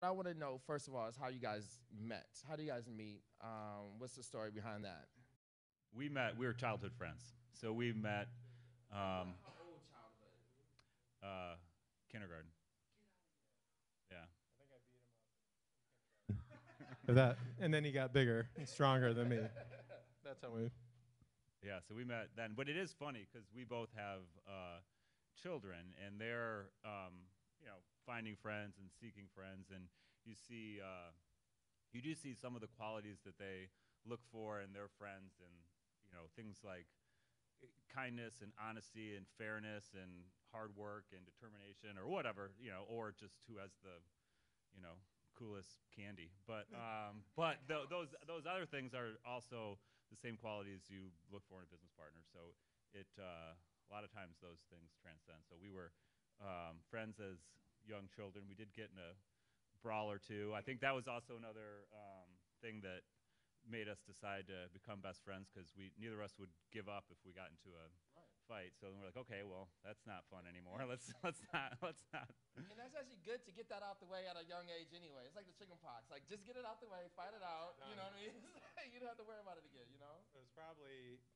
what I want to know first of all is how you guys met. How do you guys meet? What's the story behind that? We met. We were childhood friends, so we met um, How old childhood? uh, kindergarten. Yeah, For that, and then he got bigger and stronger than me. That's how we. yeah. So we met then. But it is funny because we both have children, and they're finding friends and seeking friends, and you see you do see some of the qualities that they look for in their friends, and things like kindness and honesty and fairness and hard work and determination or whatever, or just who has the you know coolest candy. But those other things are also the same qualities you look for in a business partner. So it a lot of times those things transcend. So we were friends as young children. We did get in a brawl or two. I think that was also another thing that made us decide to become best friends because we neither of us would give up if we got into a fight. So then we're like, okay, well, that's not fun anymore. Let's not. And that's actually good to get that out the way at a young age anyway. It's like the chicken pox. Like, just get it out the way, fight it out. You know what I mean? You don't have to worry about it again, you know? It was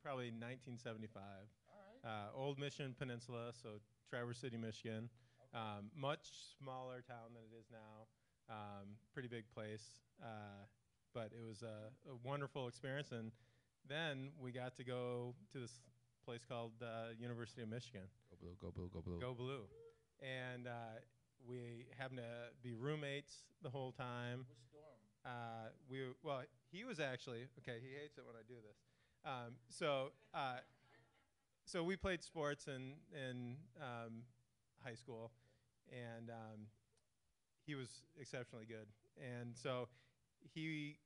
probably 1975. All right. Old Mission Peninsula, so Traverse City, Michigan. Okay. Much smaller town than it is now. Pretty big place, but it was a wonderful experience. And then we got to go to this place called University of Michigan. Go blue, go blue, go blue. Go Blue. And we happened to be roommates the whole time. Which dorm? Well, he was actually okay. He hates it when I do this. So we played sports in high school, and he was exceptionally good. And so he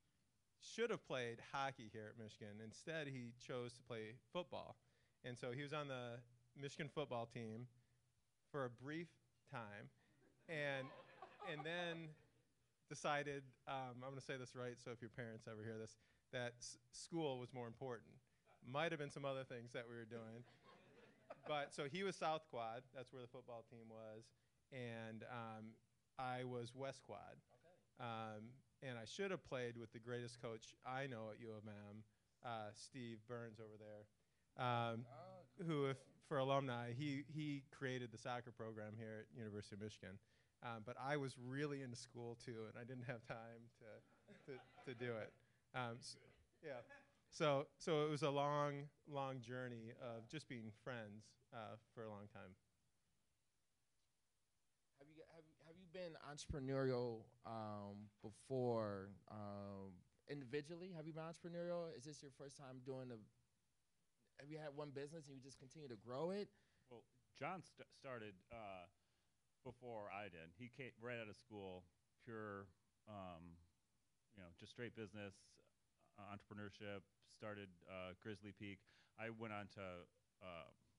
should have played hockey here at Michigan. Instead, he chose to play football. And so he was on the Michigan football team for a brief time, and then decided, I'm going to say this right, so if your parents ever hear this, that school was more important. Might have been some other things that we were doing. But so he was South Quad, that's where the football team was, and I was West Quad. Okay. And I should have played with the greatest coach I know at U of M, Steve Burns over there, who, if, for alumni, he created the soccer program here at University of Michigan. But I was really into school too, and I didn't have time to do it. Yeah. So it was a long journey of just being friends for a long time. Have you been entrepreneurial before individually? Have you been entrepreneurial? Is this your first time doing the? Have you had one business and you just continue to grow it? Well, John started before I did. He came right out of school, pure, just straight business, entrepreneurship. Started Grizzly Peak. I went on to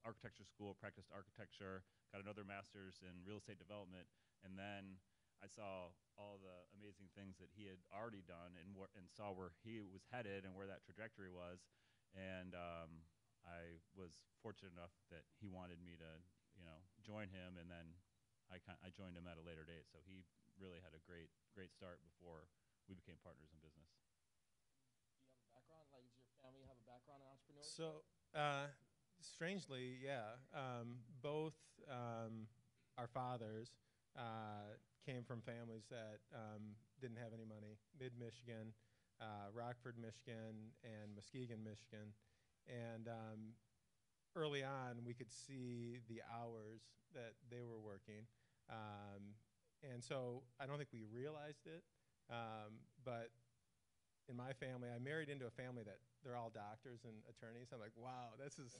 architecture school, practiced architecture, got another master's in real estate development, and then I saw all the amazing things that he had already done and saw where he was headed and where that trajectory was, and I was fortunate enough that he wanted me to, join him, and then I joined him at a later date. So he really had a great start before we became partners in business. Do you have a background? Like, does your family have a background in entrepreneurship? So, strangely, yeah, both our fathers came from families that didn't have any money. Mid-Michigan, Rockford, Michigan, and Muskegon, Michigan. And early on, we could see the hours that they were working. And so I don't think we realized it. But in my family, I married into a family that they're all doctors and attorneys. I'm like, wow, this is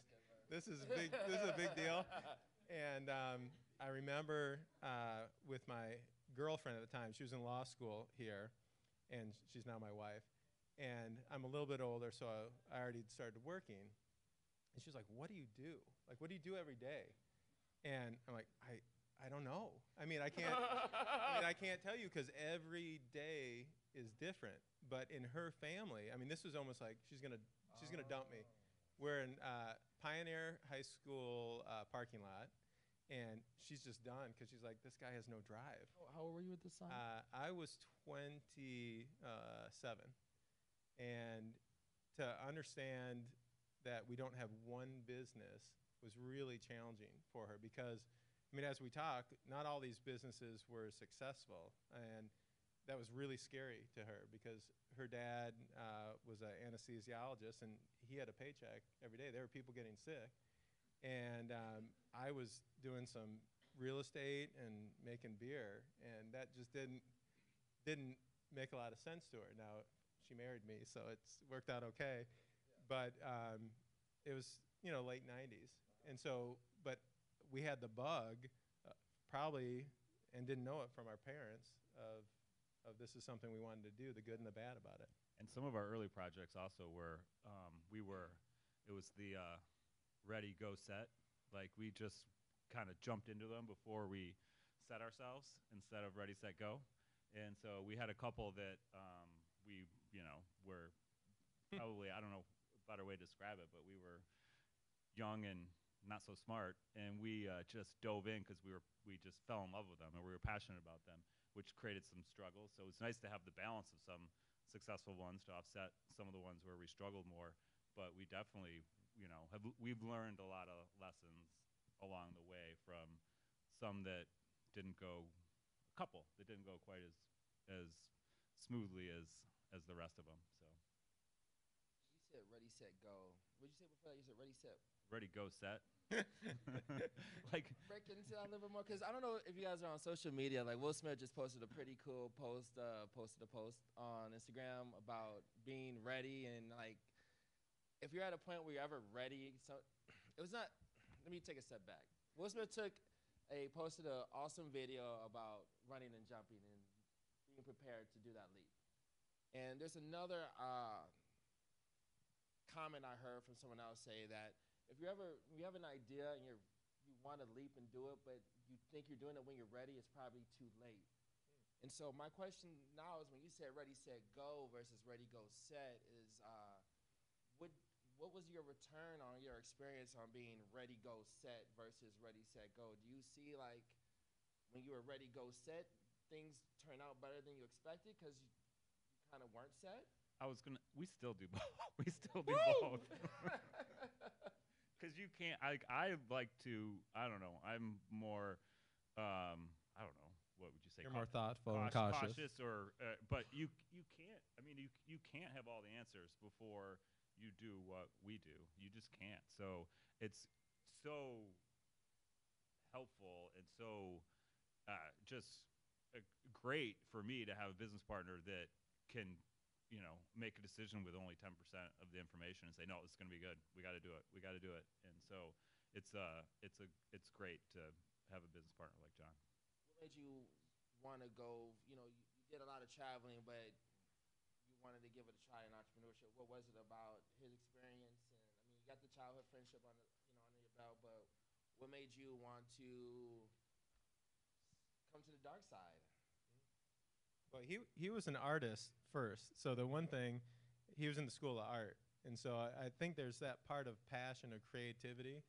big. This is a big deal. And I remember with my girlfriend at the time, she was in law school here, and she's now my wife. And I'm a little bit older, so I already started working. And she was like, "What do you do? Like, what do you do every day?" And I'm like, I don't know. I mean, I can't tell you because every day is different. But in her family, I mean, this was almost like she's gonna dump me. We're in Pioneer High School parking lot, and she's just done because she's like, this guy has no drive. How old were you at this time? I was 27, and to understand that we don't have one business was really challenging for her because, I mean, as we talk, not all these businesses were successful, and that was really scary to her because her dad was an anesthesiologist, and he had a paycheck every day. There were people getting sick, and I was doing some real estate and making beer, and that just didn't make a lot of sense to her. Now, she married me, so it's worked out okay, but it was, late 90s, and so, but we had the bug probably, and didn't know it from our parents, of this is something we wanted to do, the good and the bad about it. And some of our early projects also were, it was the ready, go, set. Like, we just kind of jumped into them before we set ourselves instead of ready, set, go. And so we had a couple that we, were probably, I don't know a better way to describe it, but we were young and not so smart, and we just dove in because we just fell in love with them, and we were passionate about them, which created some struggles. So it's nice to have the balance of some successful ones to offset some of the ones where we struggled more. But we definitely, we've learned a lot of lessons along the way from some that didn't go, a couple that didn't go quite as smoothly as the rest of them. So. You said ready, set, go. What did you say before that? You said ready, set. Ready, go, set. Like, break into that a little bit more, because I don't know if you guys are on social media. Like, Will Smith just posted a pretty cool post, on Instagram about being ready, and like, if you're at a point where you're ever ready, so it was not. Let me take a step back. Will Smith posted an awesome video about running and jumping and being prepared to do that leap. And there's another comment I heard from someone else say that if you have an idea and you want to leap and do it, but you think you're doing it when you're ready, it's probably too late. And so my question now is, when you said ready, set, go versus ready, go, set, is what was your return on your experience on being ready, go, set versus ready, set, go? Do you see, like, when you were ready, go, set, things turn out better than you expected because you kind of weren't set? We still do both. We still do both. Because you can't, I like to, I don't know, I'm more, I don't know, what would you say? You're more thoughtful and cautious. But you can't, I mean, you can't have all the answers before you do what we do. You just can't. So it's so helpful and so just great for me to have a business partner that can, make a decision with only 10% of the information and say, no, it's going to be good. We got to do it. We got to do it. And so it's great to have a business partner like John. What made you want to go, you did a lot of traveling, but you wanted to give it a try in entrepreneurship. What was it about his experience? And I mean, you got the childhood friendship under your belt, but what made you want to come to the dark side? Well, he was an artist first. So the one thing, he was in the School of Art. And so I think there's that part of passion or creativity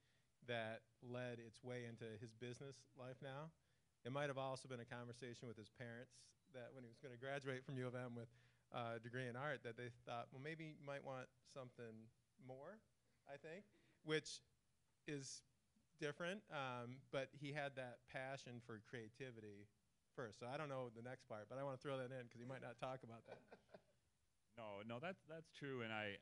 that led its way into his business life now. It might have also been a conversation with his parents that when he was going to graduate from U of M with a degree in art, that they thought, well, maybe you might want something more, I think, which is different. But he had that passion for creativity first. So I don't know the next part, but I want to throw that in because he might not talk about that. No, that's true. And I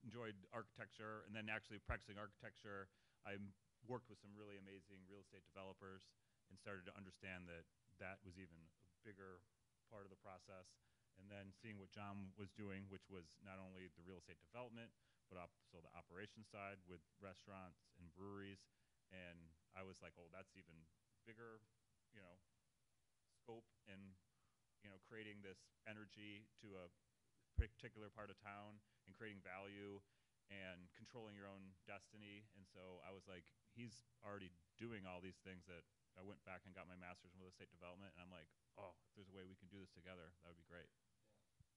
enjoyed architecture, and then actually practicing architecture, I worked with some really amazing real estate developers and started to understand that was even a bigger part of the process. And then seeing what John was doing, which was not only the real estate development, but also the operations side with restaurants and breweries. And I was like, oh, that's even bigger, scope, and creating this energy to a particular part of town and creating value and controlling your own destiny. And so I was like, he's already doing all these things that I went back and got my master's in real estate development, and I'm like, oh, if there's a way we can do this together, that would be great. Yeah.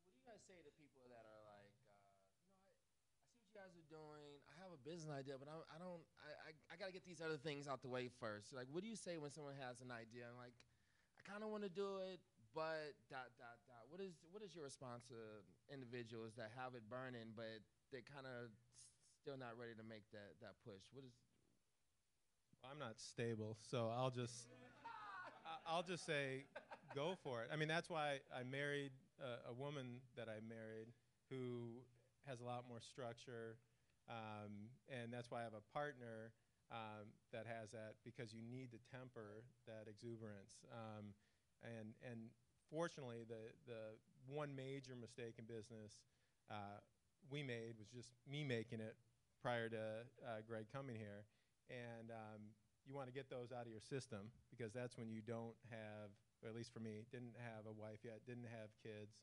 What do you guys say to people that are like, I see what you guys are doing. I have a business idea, but I don't. I got to get these other things out the way first. Like, what do you say when someone has an idea? I'm like, I kind of want to do it, but dot dot dot. What is your response to individuals that have it burning, but they're kind of still not ready to make that push? What is? I'm not stable, so I'll just say, go for it. I mean, that's why I married a woman that I married who has a lot more structure, and that's why I have a partner that has that, because you need to temper that exuberance. And fortunately, the one major mistake in business we made was just me making it prior to Greg coming here. And you want to get those out of your system, because that's when you don't have, or at least for me, didn't have a wife yet, didn't have kids,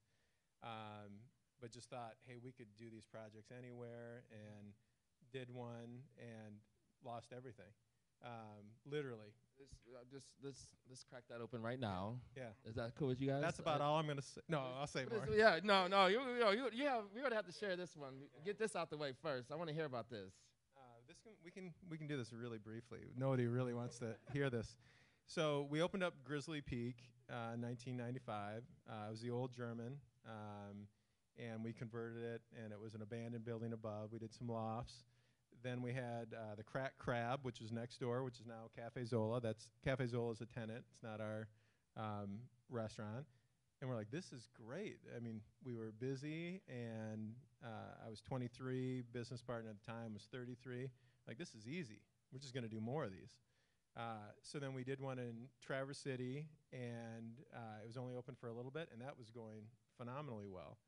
but just thought, hey, we could do these projects anywhere, and did one and lost everything, literally. Let's crack that open right now. Yeah. Is that cool with you guys? That's about all I'm going to say. No, I'll say more. Yeah, no. You're gonna have to share this one. Get this out the way first. I want to hear about this. We can do this really briefly. Nobody really wants to hear this. So we opened up Grizzly Peak in 1995. It was the old German, and we converted it, and it was an abandoned building above. We did some lofts. Then we had the Crack Crab, which is next door, which is now Cafe Zola. Cafe Zola is a tenant. It's not our restaurant. And we're like, this is great. I mean, we were busy, and I was 23. Business partner at the time was 33. Like, this is easy. We're just going to do more of these. So then we did one in Traverse City, and it was only open for a little bit, and that was going phenomenally well.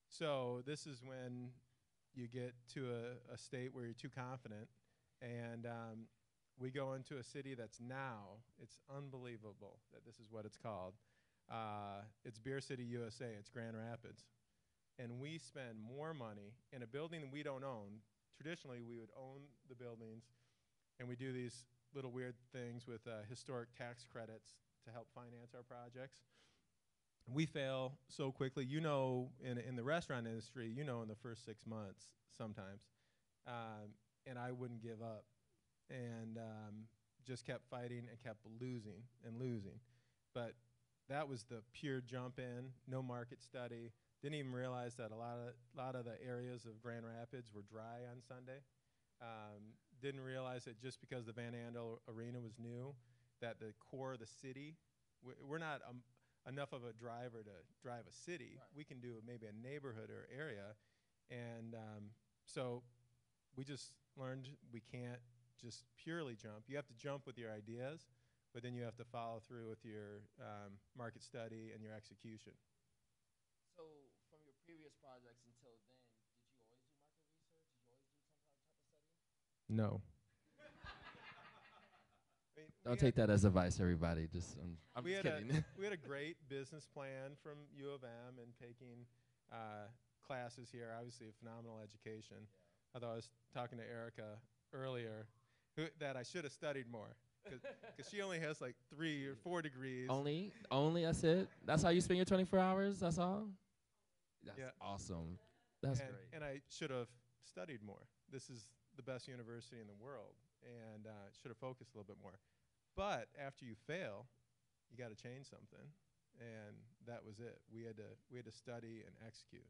So this is when you get to a state where you're too confident, and we go into a city that's now, it's unbelievable that this is what it's called. It's Beer City, USA. It's Grand Rapids. And we spend more money in a building that we don't own. Traditionally, we would own the buildings, and we do these little weird things with historic tax credits to help finance our projects. We fail so quickly. You know, in the restaurant industry, you know, in the first 6 months sometimes. And I wouldn't give up, and just kept fighting and kept losing and losing. But that was the pure jump in, no market study. Didn't even realize that a lot of the areas of Grand Rapids were dry on Sunday. Didn't realize that just because the Van Andel Arena was new, that the core of the city, we're not enough of a driver to drive a city. Right. We can do maybe a neighborhood or area. And so we just learned we can't just purely jump. You have to jump with your ideas, but then you have to follow through with your market study and your execution. So from your previous projects until then, did you always do market research? Did you always do some type of study? No. Don't take that as advice, everybody. I'm just kidding. We had a great business plan from U of M and taking classes here. Obviously, a phenomenal education. Yeah. Although I was talking to Erica earlier that I should have studied more, because she only has like 3 or 4 degrees. Only, that's it? That's how you spend your 24 hours? That's all? That's awesome. That's great. And I should have studied more. This is the best university in the world, and should have focused a little bit more. But after you fail, you got to change something, and that was it. We had to study and execute.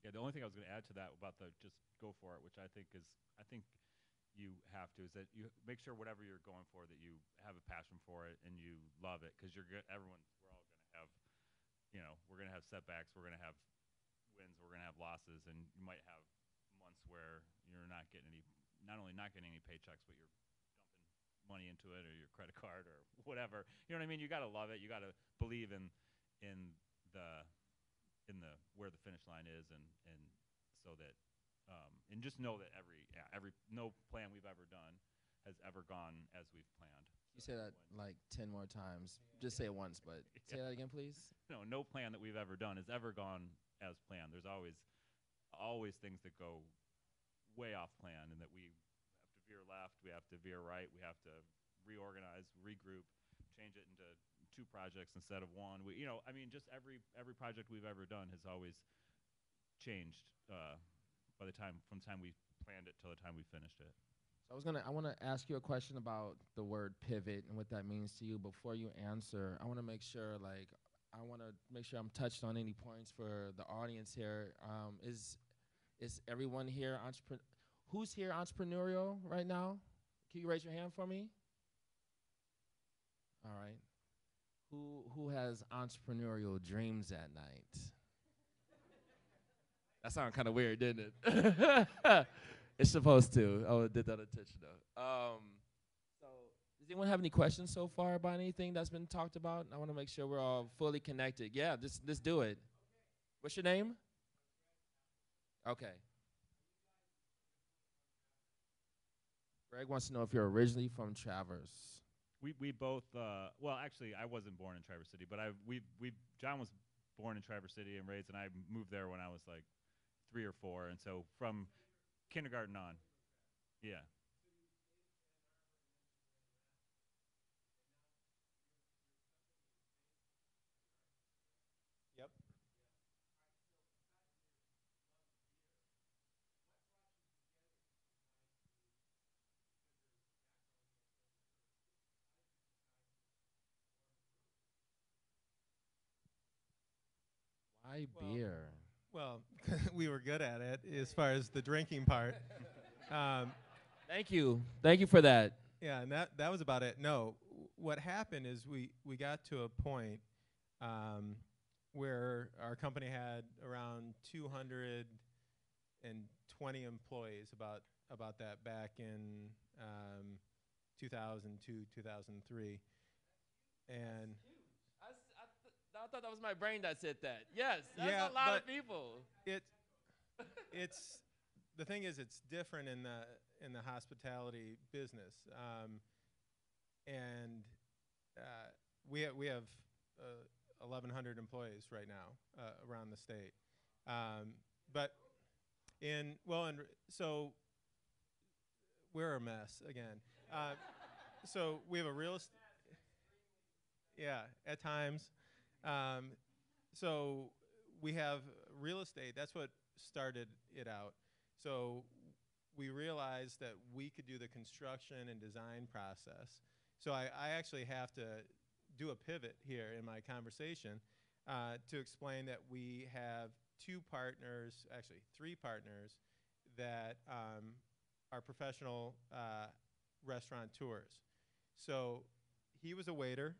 Yeah, the only thing I was going to add to that about the just go for it, which I think you have to, is that you make sure whatever you're going for, that you have a passion for it and you love it, because we're all going to have, we're going to have setbacks, we're going to have wins, we're going to have losses, and you might have months where you're not only not getting any paychecks, but you're money into it, or your credit card, or whatever. You know what I mean? You got to love it. You got to believe in the where the finish line is, and so that and just know that no plan we've ever done has ever gone as we've planned. You say that like 10 more times. Just say it once, but say that again, please. No plan that we've ever done has ever gone as planned. There's always things that go way off plan, and that we veer left, we have to veer right, we have to reorganize, regroup, change it into 2 projects instead of 1. Just every project we've ever done has always changed by the time from the time we planned it till the time we finished it. So I want to ask you a question about the word pivot and what that means to you. Before you answer, I want to make sure, I'm touched on any points for the audience here. Is everyone here who's here entrepreneurial right now? Can you raise your hand for me? All right. Who has entrepreneurial dreams at night? That sounded kind of weird, didn't it? It's supposed to. Oh, it did that intentional. So, does anyone have any questions so far about anything that's been talked about? I want to make sure we're all fully connected. Yeah, let's do it. What's your name? Okay. Greg wants to know if you're originally from Traverse. We both well, actually I wasn't born in Traverse City, but John was born in Traverse City and raised, and I moved there when I was like 3 or 4, and so from kindergarten on. Yeah. Yep. Why Well, beer? Well, we were good at it as far as the drinking part. Um, Thank you. Thank you for that. yeah, and that was about it. No, what happened is we got to a point where our company had around 220 employees, about that back in 2002, 2003, and I thought that was my brain that said that. Yes, that's Yeah, a lot but of people. it's the thing is it's different in the hospitality business, and we have 1,100 employees right now around the state, but so we're a mess again. So we have a real estate. Yeah, at times. So we have real estate. That's what started it out. So we realized that we could do the construction and design process. So I actually have to do a pivot here in my conversation to explain that we have 2 partners, actually 3 partners, that are professional restaurateurs. So he was a waiter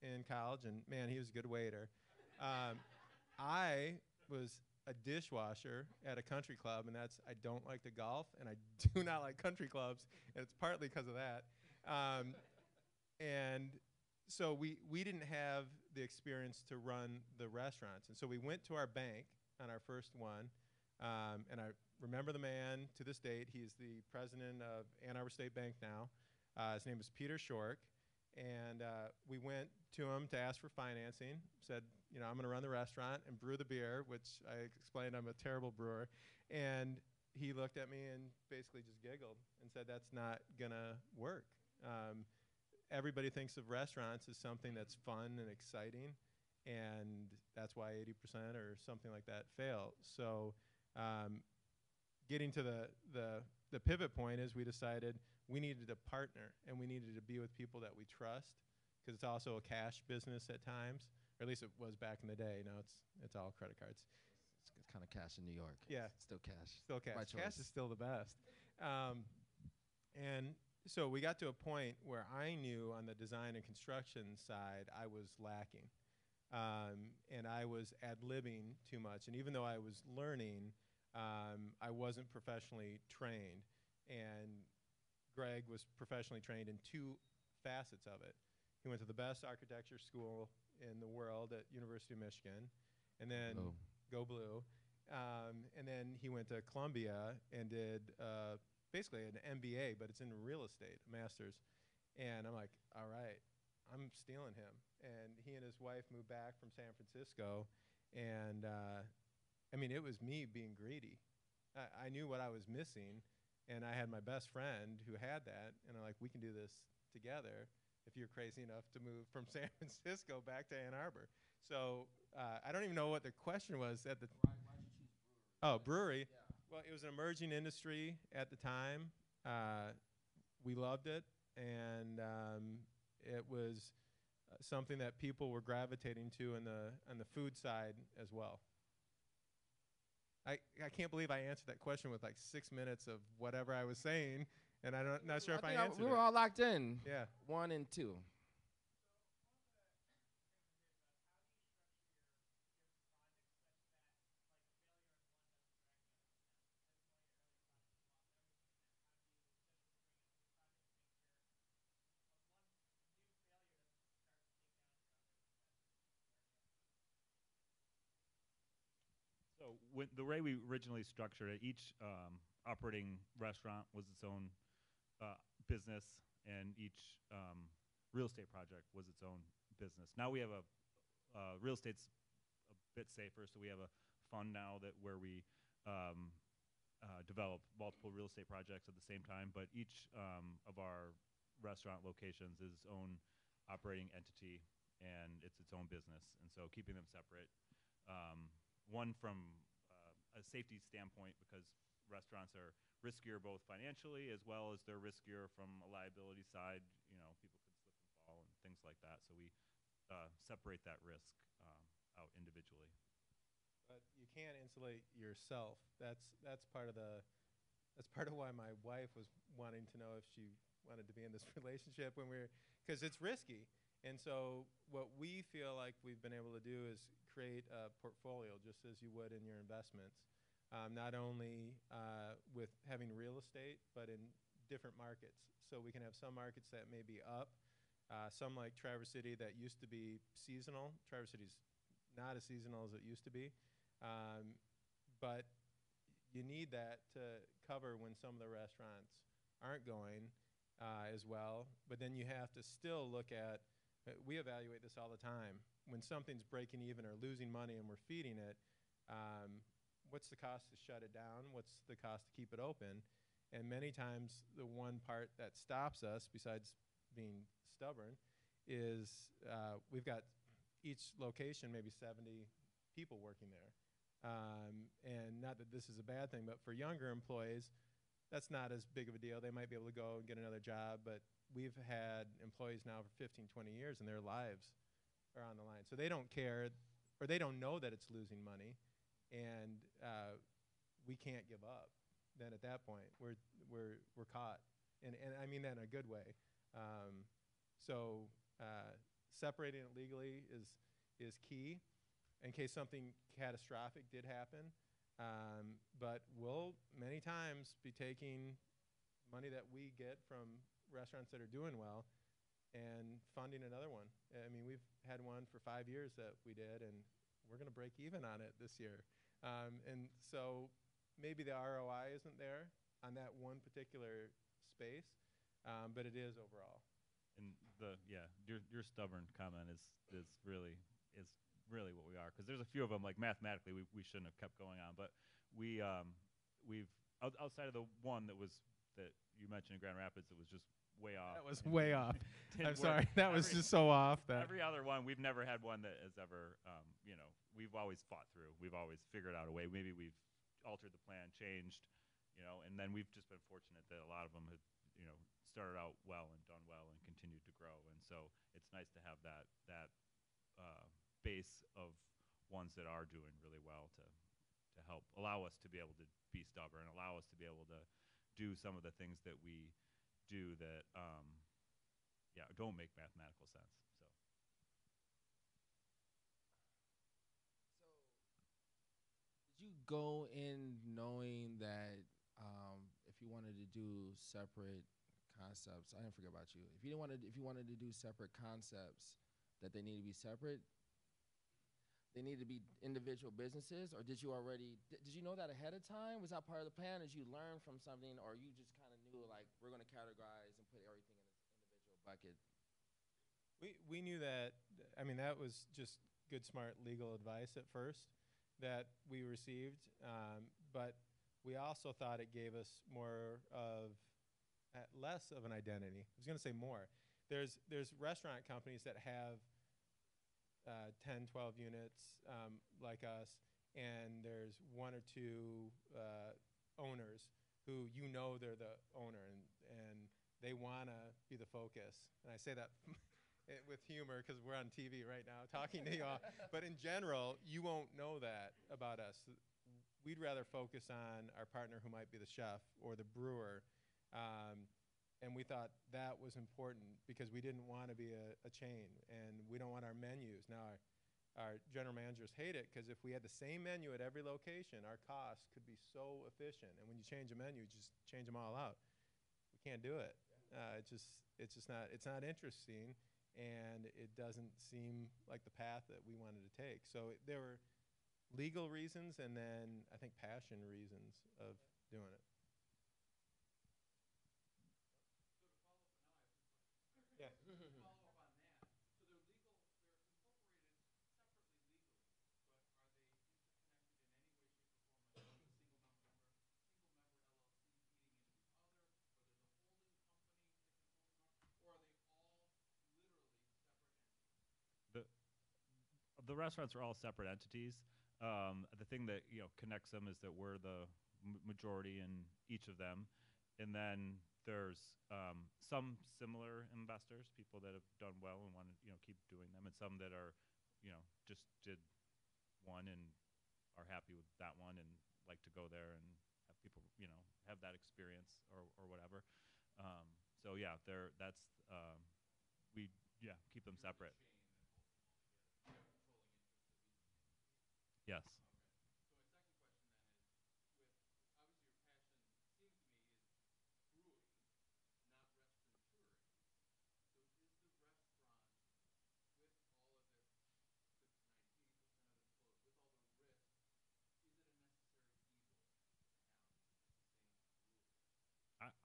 in college, and man, he was a good waiter. I was a dishwasher at a country club, and I don't like to golf, and I do not like country clubs, and it's partly because of that. And so we didn't have the experience to run the restaurants, and so we went to our bank on our first one, and I remember the man to this date. He's the president of Ann Arbor State Bank now. His name is Peter Shork. And we went to him to ask for financing, said, I'm going to run the restaurant and brew the beer, which I explained I'm a terrible brewer. And he looked at me and basically just giggled and said, that's not going to work. Everybody thinks of restaurants as something that's fun and exciting, and that's why 80% or something like that fail. So getting to the pivot point is we decided we needed a partner, and we needed to be with people that we trust, because it's also a cash business at times, or at least it was back in the day. Now it's all credit cards. It's kind of cash in New York. Yeah. Still cash. Still cash. By Cash choice. is still the best. And so we got to a point where I knew on the design and construction side I was lacking. And I was ad-libbing too much. And even though I was learning, I wasn't professionally trained. And Greg was professionally trained in 2 facets of it. He went to the best architecture school in the world at University of Michigan, and then Go Blue. And then he went to Columbia and did basically an MBA, but it's in real estate, a master's. And I'm like, all right, I'm stealing him. And he and his wife moved back from San Francisco, and it was me being greedy. I knew what I was missing. And I had my best friend who had that, and I'm like, we can do this together if you're crazy enough to move from San Francisco back to Ann Arbor. So I don't even know what the question was at the Why'd you choose brewery? Oh, brewery. Well, it was an emerging industry at the time. We loved it, and it was something that people were gravitating to on the food side as well. I can't believe I answered that question with like 6 minutes of whatever I was saying, and not sure if I answered we were it. all locked in. Yeah. 1 and 2. So the way we originally structured it, each operating restaurant was its own business, and each real estate project was its own business. Now we have real estate's a bit safer, so we have a fund now where we develop multiple real estate projects at the same time. But each of our restaurant locations is its own operating entity, and it's its own business. And so keeping them separate. One from a safety standpoint, because restaurants are riskier both financially as well as they're riskier from a liability side. You know, people could slip and fall and things like that. So we separate that risk out individually. But you can't insulate yourself. That's part of why my wife was wanting to know if she wanted to be in this relationship because it's risky. And so what we feel like we've been able to do is create a portfolio, just as you would in your investments, not only with having real estate, but in different markets. So we can have some markets that may be up, some like Traverse City that used to be seasonal. Traverse City's not as seasonal as it used to be, but you need that to cover when some of the restaurants aren't going as well. But then you have to still look at, we evaluate this all the time. When something's breaking even or losing money and we're feeding it, what's the cost to shut it down? What's the cost to keep it open? And many times the one part that stops us, besides being stubborn, is we've got each location maybe 70 people working there. And not that this is a bad thing, but for younger employees, that's not as big of a deal. They might be able to go and get another job, but we've had employees now for 15, 20 years, and their lives are on the line. So they don't care, or they don't know that it's losing money, and we can't give up. Then at that point, we're caught, and I mean that in a good way. So separating it legally is key in case something catastrophic did happen. But we'll many times be taking money that we get from restaurants that are doing well and funding another one. I mean, we've had one for 5 years that we did, and we're going to break even on it this year. And so maybe the ROI isn't there on that one particular space, but it is overall. And your stubborn comment is really what we are, because there's a few of them, like mathematically we shouldn't have kept going on, but we've outside of the one that you mentioned in Grand Rapids, it was just way off. That was way off. I'm work. sorry. That was just so off. Every other one, we've never had one that has ever, we've always fought through. We've always figured out a way. Maybe we've altered the plan, changed, and then we've just been fortunate that a lot of them have, started out well and done well and continued to grow. And so it's nice to have that base of ones that are doing really well to help allow us to be able to be stubborn, allow us to be able to do some of the things that we do that don't make mathematical sense. So did you go in knowing that if you wanted to do separate concepts, I didn't forget about you. If you wanted to do separate concepts, that they need to be separate, they need to be individual businesses, or did you know that ahead of time? Was that part of the plan? Did you learn from something, or you just kind of knew, like, we're going to categorize and put everything in its individual bucket? We knew that. I mean, that was just good, smart legal advice at first that we received, but we also thought it gave us less of an identity. I was going to say more. There's restaurant companies that have 10, 12 units like us, and there's one or two owners who they're the owner, and they want to be the focus. And I say that with humor because we're on TV right now talking to you all. But in general, you won't know that about us. We'd rather focus on our partner who might be the chef or the brewer. And we thought that was important because we didn't want to be a chain, and we don't want our menus. Now, our general managers hate it because if we had the same menu at every location, our costs could be so efficient. And when you change a menu, you just change them all out. We can't do it. It's not interesting, and it doesn't seem like the path that we wanted to take. So there were legal reasons and then I think passion reasons of doing it. Yeah. The the restaurants are all separate entities. The thing that connects them is that we're the majority in each of them, and then there's some similar investors, people that have done well and want to keep doing them, and some that are just did one and are happy with that one and like to go there and have people have that experience or whatever. So yeah, we keep them separate. Yes.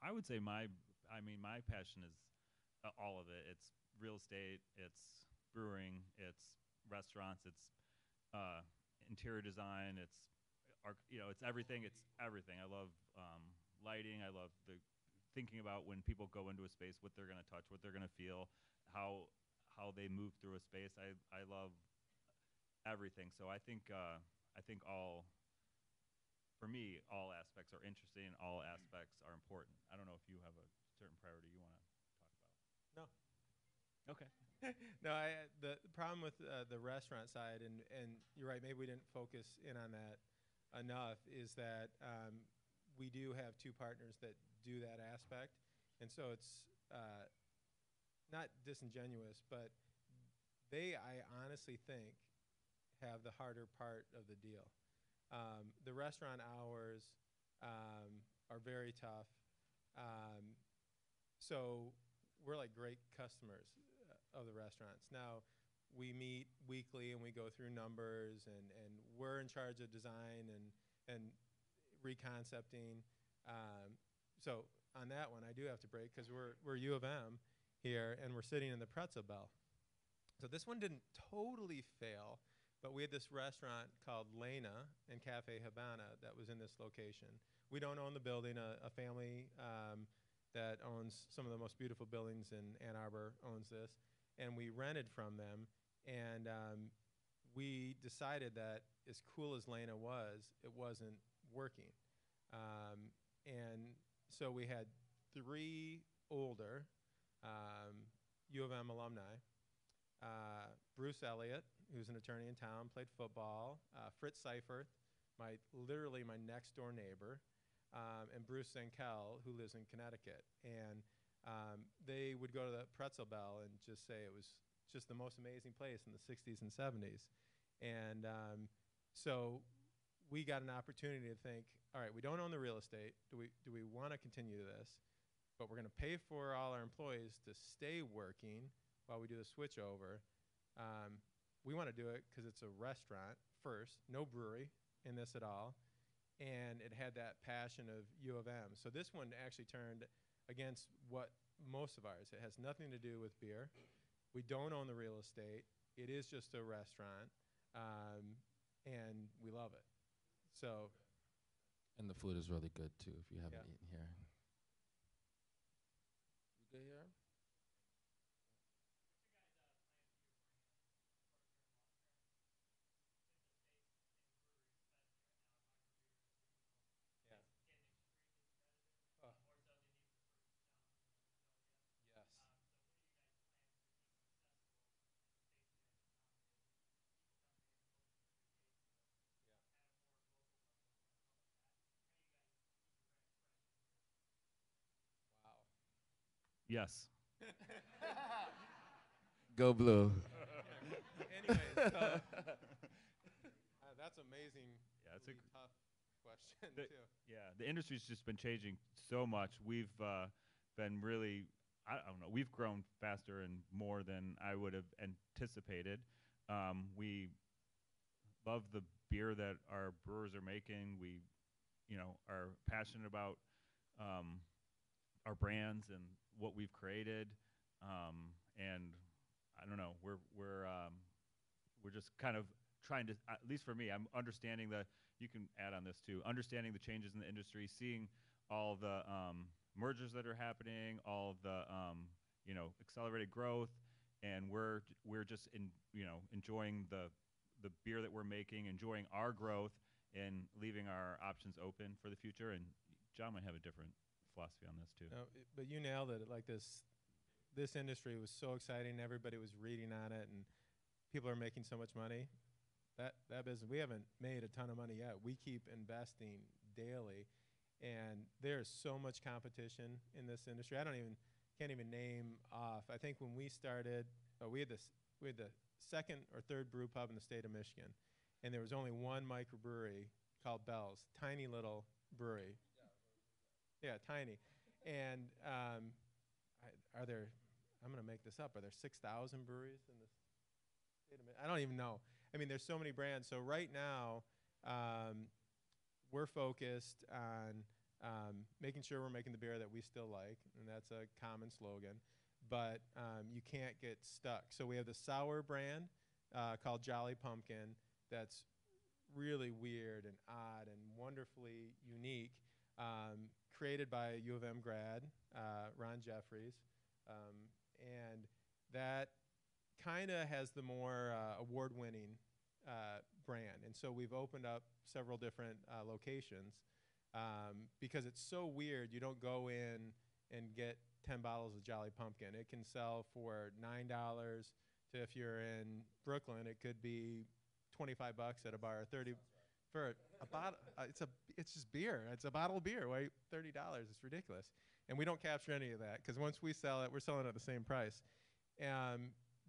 I would say my passion is all of it. It's real estate, it's brewing, it's restaurants, it's interior design, it's everything. It's everything. I love lighting. I love the thinking about when people go into a space, what they're going to touch, what they're going to feel, how they move through a space. I love everything. So I think all. For me, all aspects are interesting. All aspects are important. I don't know if you have a certain priority you want to talk about. No. Okay. No, the problem with the restaurant side, and you're right, maybe we didn't focus in on that enough, is that we do have two partners that do that aspect. And so it's not disingenuous, but I honestly think, have the harder part of the deal. The restaurant hours are very tough. So we're like great customers of the restaurants. Now, we meet weekly and we go through numbers, and we're in charge of design and reconcepting. So on that one, I do have to break because we're U of M here, and we're sitting in the Pretzel Bell. So this one didn't totally fail, but we had this restaurant called Lena and Cafe Habana that was in this location. We don't own the building. A family that owns some of the most beautiful buildings in Ann Arbor owns this, and we rented from them. And we decided that as cool as Lena was, it wasn't working. And so we had 3 older U of M alumni. Bruce Elliott, who's an attorney in town, played football. Fritz Seifert, literally my next door neighbor, and Bruce Zankel, who lives in Connecticut. And they would go to the Pretzel Bell and just say it was just the most amazing place in the 60s and 70s. And so we got an opportunity to think, all right, we don't own the real estate. Do we want to continue this? But we're going to pay for all our employees to stay working while we do the switch over. We want to do it because it's a restaurant first, no brewery in this at all, and it had that passion of U of M. So this one actually turned against what most of ours. It has nothing to do with beer. We don't own the real estate. It is just a restaurant, and we love it. So, And the food is really good too. If you haven't eaten here, you good here? Yes. Go Blue. Anyways, so, that's amazing. Yeah, it's a Tough question The- too. Yeah, the industry's just been changing so much. We've been really, I don't know, we've grown faster and more than I would have anticipated. We love the beer that our brewers are making. We, are passionate about our brands and what we've created. And I don't know, we're just kind of trying to, at least for me, I'm understanding you can add on this too, understanding the changes in the industry, seeing all the mergers that are happening, all the accelerated growth, and we're just enjoying the beer that we're making, enjoying our growth, and leaving our options open for the future. And John might have a different philosophy on this too. No, but you nailed it. Like this industry was so exciting. Everybody was reading on it, and people are making so much money. That business, we haven't made a ton of money yet. We keep investing daily, and there's so much competition in this industry. Can't even name off. I think when we started, we had the second or third brew pub in the state of Michigan, and there was only one microbrewery called Bell's, tiny little brewery. Yeah, tiny. And are there? I'm going to make this up. Are there 6,000 breweries in the state of Michigan? I don't even know. I mean, there's so many brands. So right now, we're focused on making sure we're making the beer that we still like, and that's a common slogan. But you can't get stuck. So we have the sour brand called Jolly Pumpkin that's really weird and odd and wonderfully unique, created by a U of M grad, Ron Jeffries. And that kind of has the more award-winning brand. And so we've opened up several different locations because it's so weird. You don't go in and get 10 bottles of Jolly Pumpkin. It can sell for $9 to, if you're in Brooklyn, it could be $25 at a bar, 30 for a bottle. It's just beer. It's a bottle of beer. Why $30? It's ridiculous. And we don't capture any of that because once we sell it, we're selling it at the same price.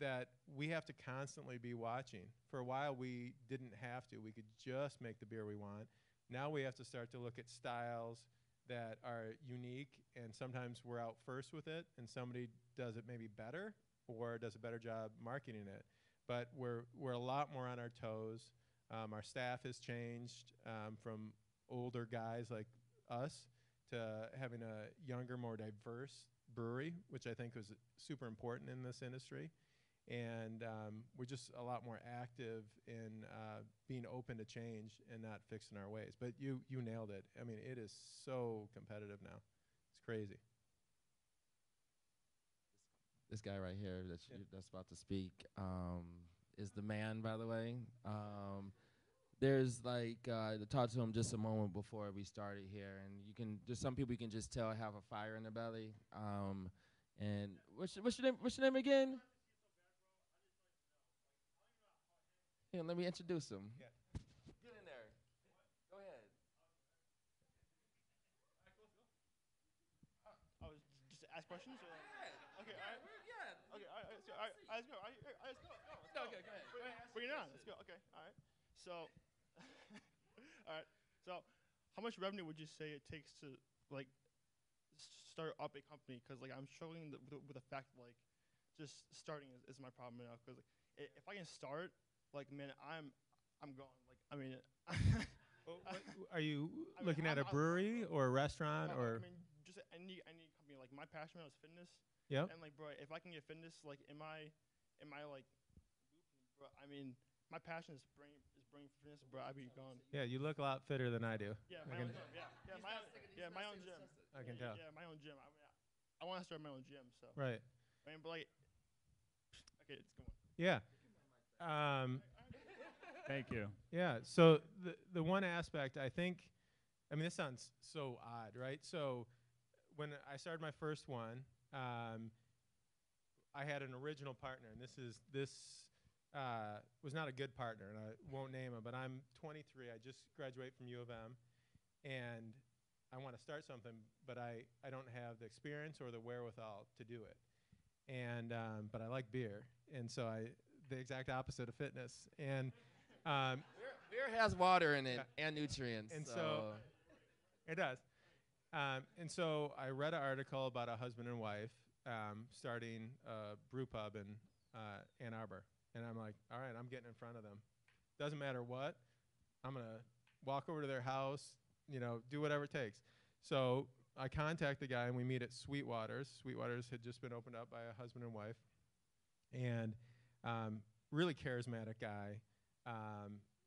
That we have to constantly be watching. For a while, we didn't have to. We could just make the beer we want. Now we have to start to look at styles that are unique, and sometimes we're out first with it, and somebody does it maybe better or does a better job marketing it. But we're a lot more on our toes. Our staff has changed from older guys like us to having a younger, more diverse brewery, which I think was super important in this industry. And we're just a lot more active in being open to change and not fixing our ways. But you nailed it. I mean, it is so competitive now. It's crazy. This guy right here that's about to speak is the man, by the way. There's I talked to him just a moment before we started here, and there's some people you can just tell have a fire in their belly. And what's your name again? Yeah, let me introduce him. Yeah. Get in there. Go ahead. Oh, just ask questions? Or? Okay, all right. Yeah. Okay, all right, let's go. All right, let's go. All right, let's go. No, okay, go ahead. Bring it on. Let's go. Okay, all right. So, all right. So, how much revenue would you say it takes to start up a company? Because I'm struggling with the fact just starting is my problem now. Because if I can start, man, I'm gone. I mean. Are you looking at a brewery or a restaurant or? I mean, just any company. My passion is fitness. Yep. And bro, if I can get fitness, am I bro? I mean, my passion is bring fitness, bro. I'd be gone. Yeah, you look a lot fitter than I do. Yeah, my own gym. My own gym. I can tell. Yeah, my own gym. I want to start my own gym. So. Right. I mean, but okay, it's going. Yeah. Thank you. Yeah. So the one aspect I mean, this sounds so odd, right? So when I started my first one, I had an original partner, and this was not a good partner, and I won't name him, but I'm 23. I just graduated from U of M, and I want to start something, but I don't have the experience or the wherewithal to do it. And but I like beer, and so the exact opposite of fitness. And Beer has water in it Yeah. and nutrients. And so it does. And so I read an article about a husband and wife starting a brew pub in Ann Arbor. And I'm like, all right, I'm getting in front of them. Doesn't matter what. I'm going to walk over to their house, do whatever it takes. So I contact the guy, and we meet at Sweetwater's. Sweetwater's had just been opened up by a husband and wife. And really charismatic guy.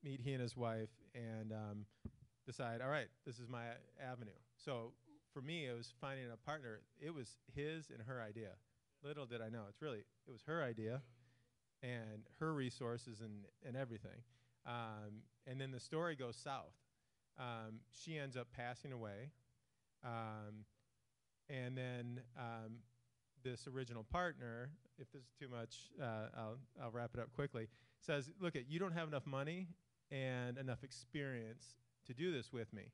Meet he and his wife, and decide, all right, this is my avenue. So for me, it was finding a partner. It was his and her idea. Little did I know, it was her idea and her resources and everything. And then the story goes south. She ends up passing away. And then this original partner, if this is too much, I'll wrap it up quickly, says, look, you don't have enough money and enough experience to do this with me.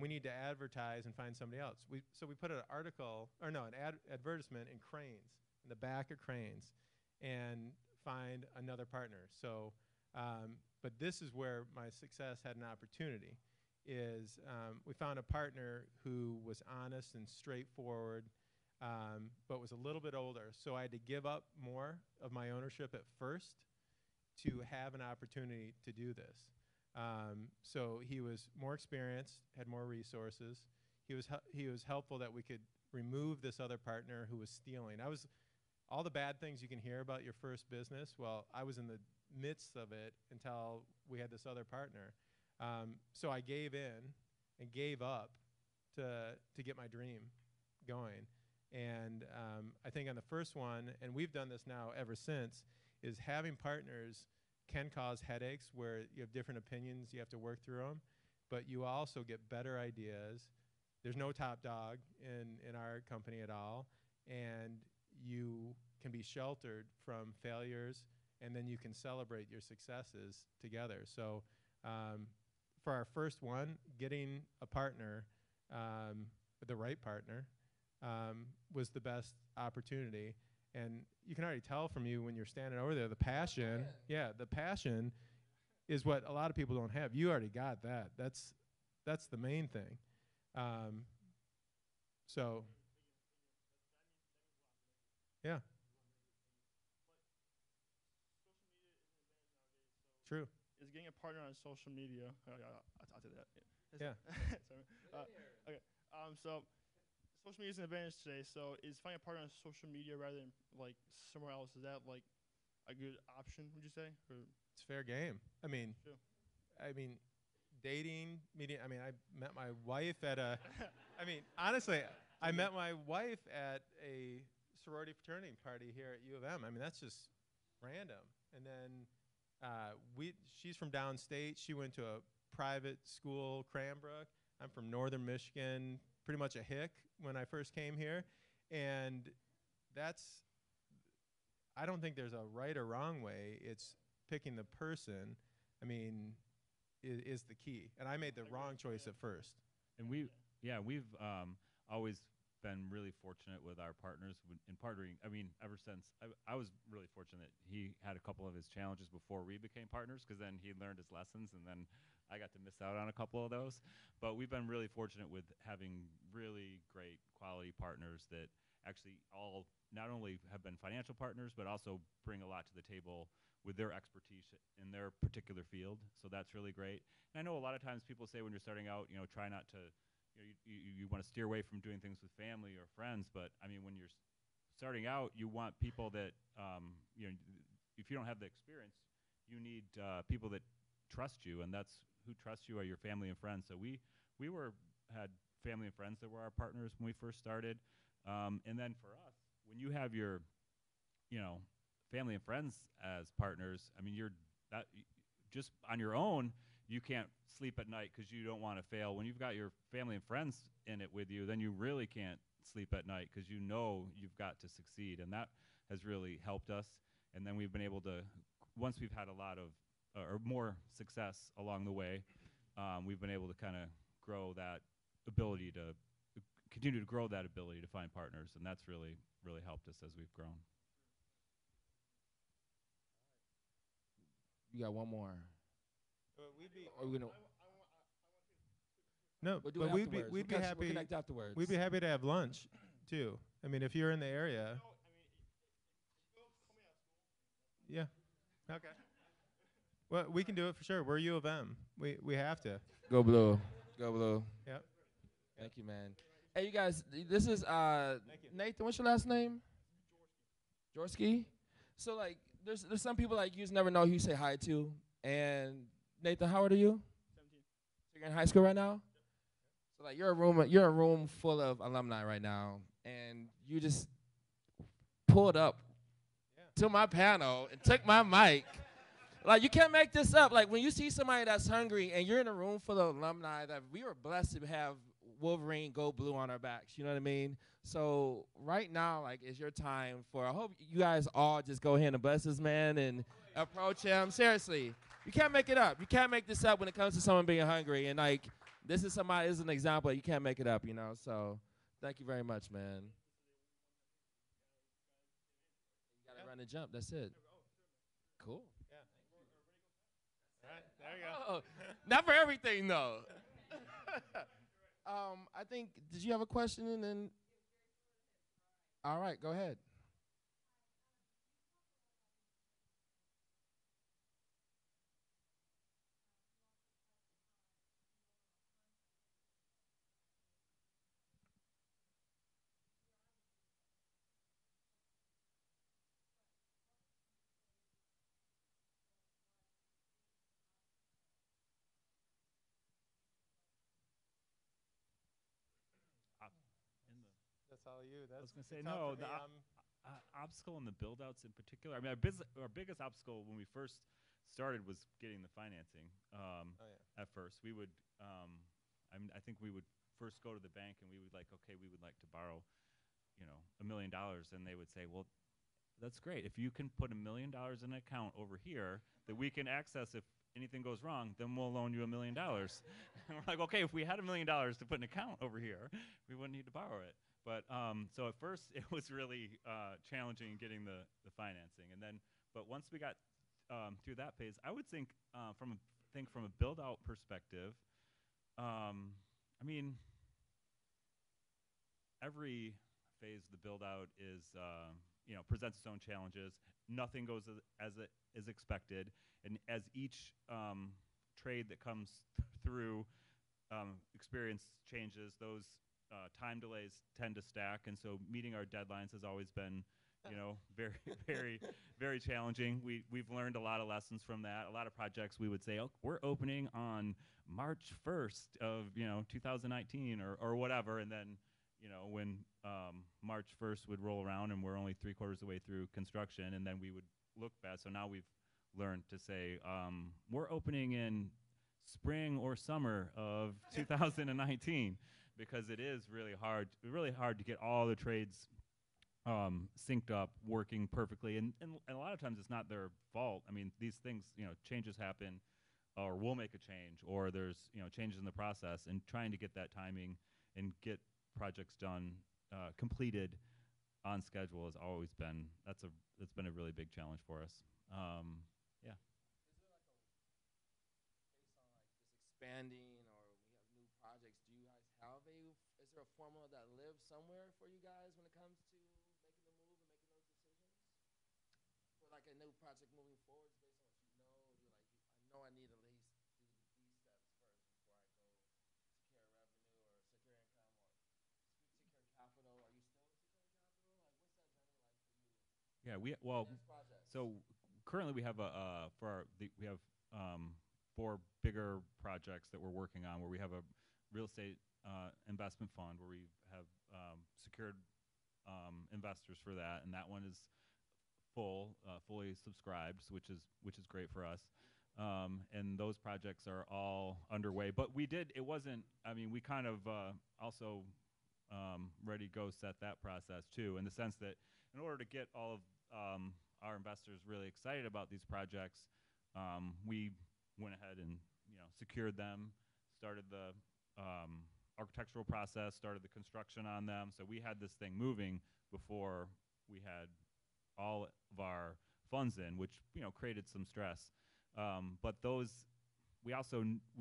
We need to advertise and find somebody else. So we put an advertisement in Cranes, in the back of Cranes, and find another partner. So, but this is where my success had an opportunity, is we found a partner who was honest and straightforward, but was a little bit older. So I had to give up more of my ownership at first to have an opportunity to do this. So he was more experienced, had more resources. He was helpful that we could remove this other partner who was stealing. All the bad things you can hear about your first business, well, I was in the midst of it until we had this other partner. So I gave in and gave up to get my dream going. And I think on the first one, and we've done this now ever since, is having partners can cause headaches where you have different opinions, you have to work through them, but you also get better ideas. There's no top dog in our company at all, and you can be sheltered from failures, and then you can celebrate your successes together. So for our first one, getting a partner, the right partner, was the best opportunity. And you can already tell from you when you're standing over there, the passion is what a lot of people don't have. You already got that. That's the main thing. So, yeah. True. Is getting a partner on social media. I'll do that. Yeah. Sorry. Okay. So social media is an advantage today. So is finding a partner on social media rather than like somewhere else, is that like a good option, would you say? Or It's fair game. I mean, True. Dating, meeting. I met my wife at a. Honestly, I met my wife at a sorority fraternity party here at U of M. That's just random. And then she's from downstate. She went to a private school, Cranbrook. I'm from northern Michigan, pretty much a hick when I first came here. And I don't think there's a right or wrong way. It's picking the person, is the key. And I made the wrong choice at first. And we've always been really fortunate with our partners in partnering. Ever since I was really fortunate. He had a couple of his challenges before we became partners, because then he learned his lessons, and then I got to miss out on a couple of those. But we've been really fortunate with having really great quality partners that actually all not only have been financial partners, but also bring a lot to the table with their expertise in their particular field. So that's really great. And I know a lot of times people say when you're starting out, try not to, you want to steer away from doing things with family or friends. But when you're starting out, you want people that, if you don't have the experience, you need people that trust you, and that's who trust you are your family and friends. So we had family and friends that were our partners when we first started. And then for us, when you have your, family and friends as partners, you're that just on your own, you can't sleep at night because you don't want to fail. When you've got your family and friends in it with you, then you really can't sleep at night because you've got to succeed, and that has really helped us. And then we've been able to, once we've had a lot of or more success along the way, we've been able to kind of grow that ability to continue to grow that ability to find partners, and that's really helped us as we've grown. You got one more. Are we gonna? No, We'll do but it we'd be afterwards. we'd We'll be catch- we'll happy. connect afterwards. We'd be happy to have lunch too. I mean, if you're in the area. Yeah. Okay. Well, we can do it for sure. We're U of M. We have to. Go blue. Go blue. Yep. Thank you, man. Hey, you guys. This is Nathan. What's your last name? Jorski. So like, there's some people like you just never know who you say hi to. And Nathan, how old are you? 17. So you're in high school right now. So like, you're a room full of alumni right now, and you just pulled up to my panel and took my mic. Like, you can't make this up. Like, when you see somebody that's hungry and you're in a room full of alumni that we were blessed to have Wolverine Go Blue on our backs, you know what I mean? So right now, like, is your time for, I hope you guys all just go ahead and bless this man and approach him. Seriously, you can't make it up. You can't make this up when it comes to someone being hungry. And, like, this is an example. You can't make it up, you know? So thank you very much, man. You got to run and jump. That's it. Cool. All right, there you go. Oh, not for everything, though. I think, did you have a question? And then, all right, go ahead. That's all you. I was That's going to say, tough no, for the me. obstacle in the build-outs in particular. I mean, our biggest obstacle when we first started was getting the financing. At first, we would, I think we would first go to the bank and we would like, okay, we would like to borrow, $1 million, and they would say, well, that's great. If you can put $1 million in an account over here that we can access if anything goes wrong, then we'll loan you $1 million. And we're like, okay, if we had $1 million to put an account over here, we wouldn't need to borrow it. But so at first it was really challenging getting the financing, and then but once we got through that phase, I would think from a build out perspective, I mean, every phase of the build out is presents its own challenges. Nothing goes as it is expected, and as each trade that comes through experience changes, those time delays tend to stack, and so meeting our deadlines has always been, very, very, very challenging. We've learned a lot of lessons from that. A lot of projects we would say, oh, we're opening on March 1st of 2019 or whatever, and then when March 1st would roll around and we're only 3/4 of the way through construction, and then we would look back. So now we've learned to say we're opening in spring or summer of 2019. Because it is really hard to get all the trades synced up, working perfectly, and a lot of times it's not their fault. I mean, these things, changes happen, or we'll make a change, or there's changes in the process, and trying to get that timing and get projects done, completed on schedule has always been that's been a really big challenge for us. Yeah. Is there like a, based on like this expanding, or we have new projects, do you guys have is there a formula that lives somewhere for you guys when it comes to making the move and making those decisions? For like a new project moving forward, based on what you know, you're like, I know I need at least do these steps first before I go secure revenue or secure income or secure capital. Are you still securing capital? Like, what's that journey like for you? Yeah, so currently we have we have 4 bigger projects that we're working on, where we have a real estate investment fund where we have secured investors for that, and that one is fully subscribed, which is great for us. And those projects are all underway. But we kind of also ready go set that process too, in the sense that in order to get all of our investors really excited about these projects, we went ahead and secured them, started the architectural process, started the construction on them. So we had this thing moving before we had all of our funds in, which created some stress. But those, we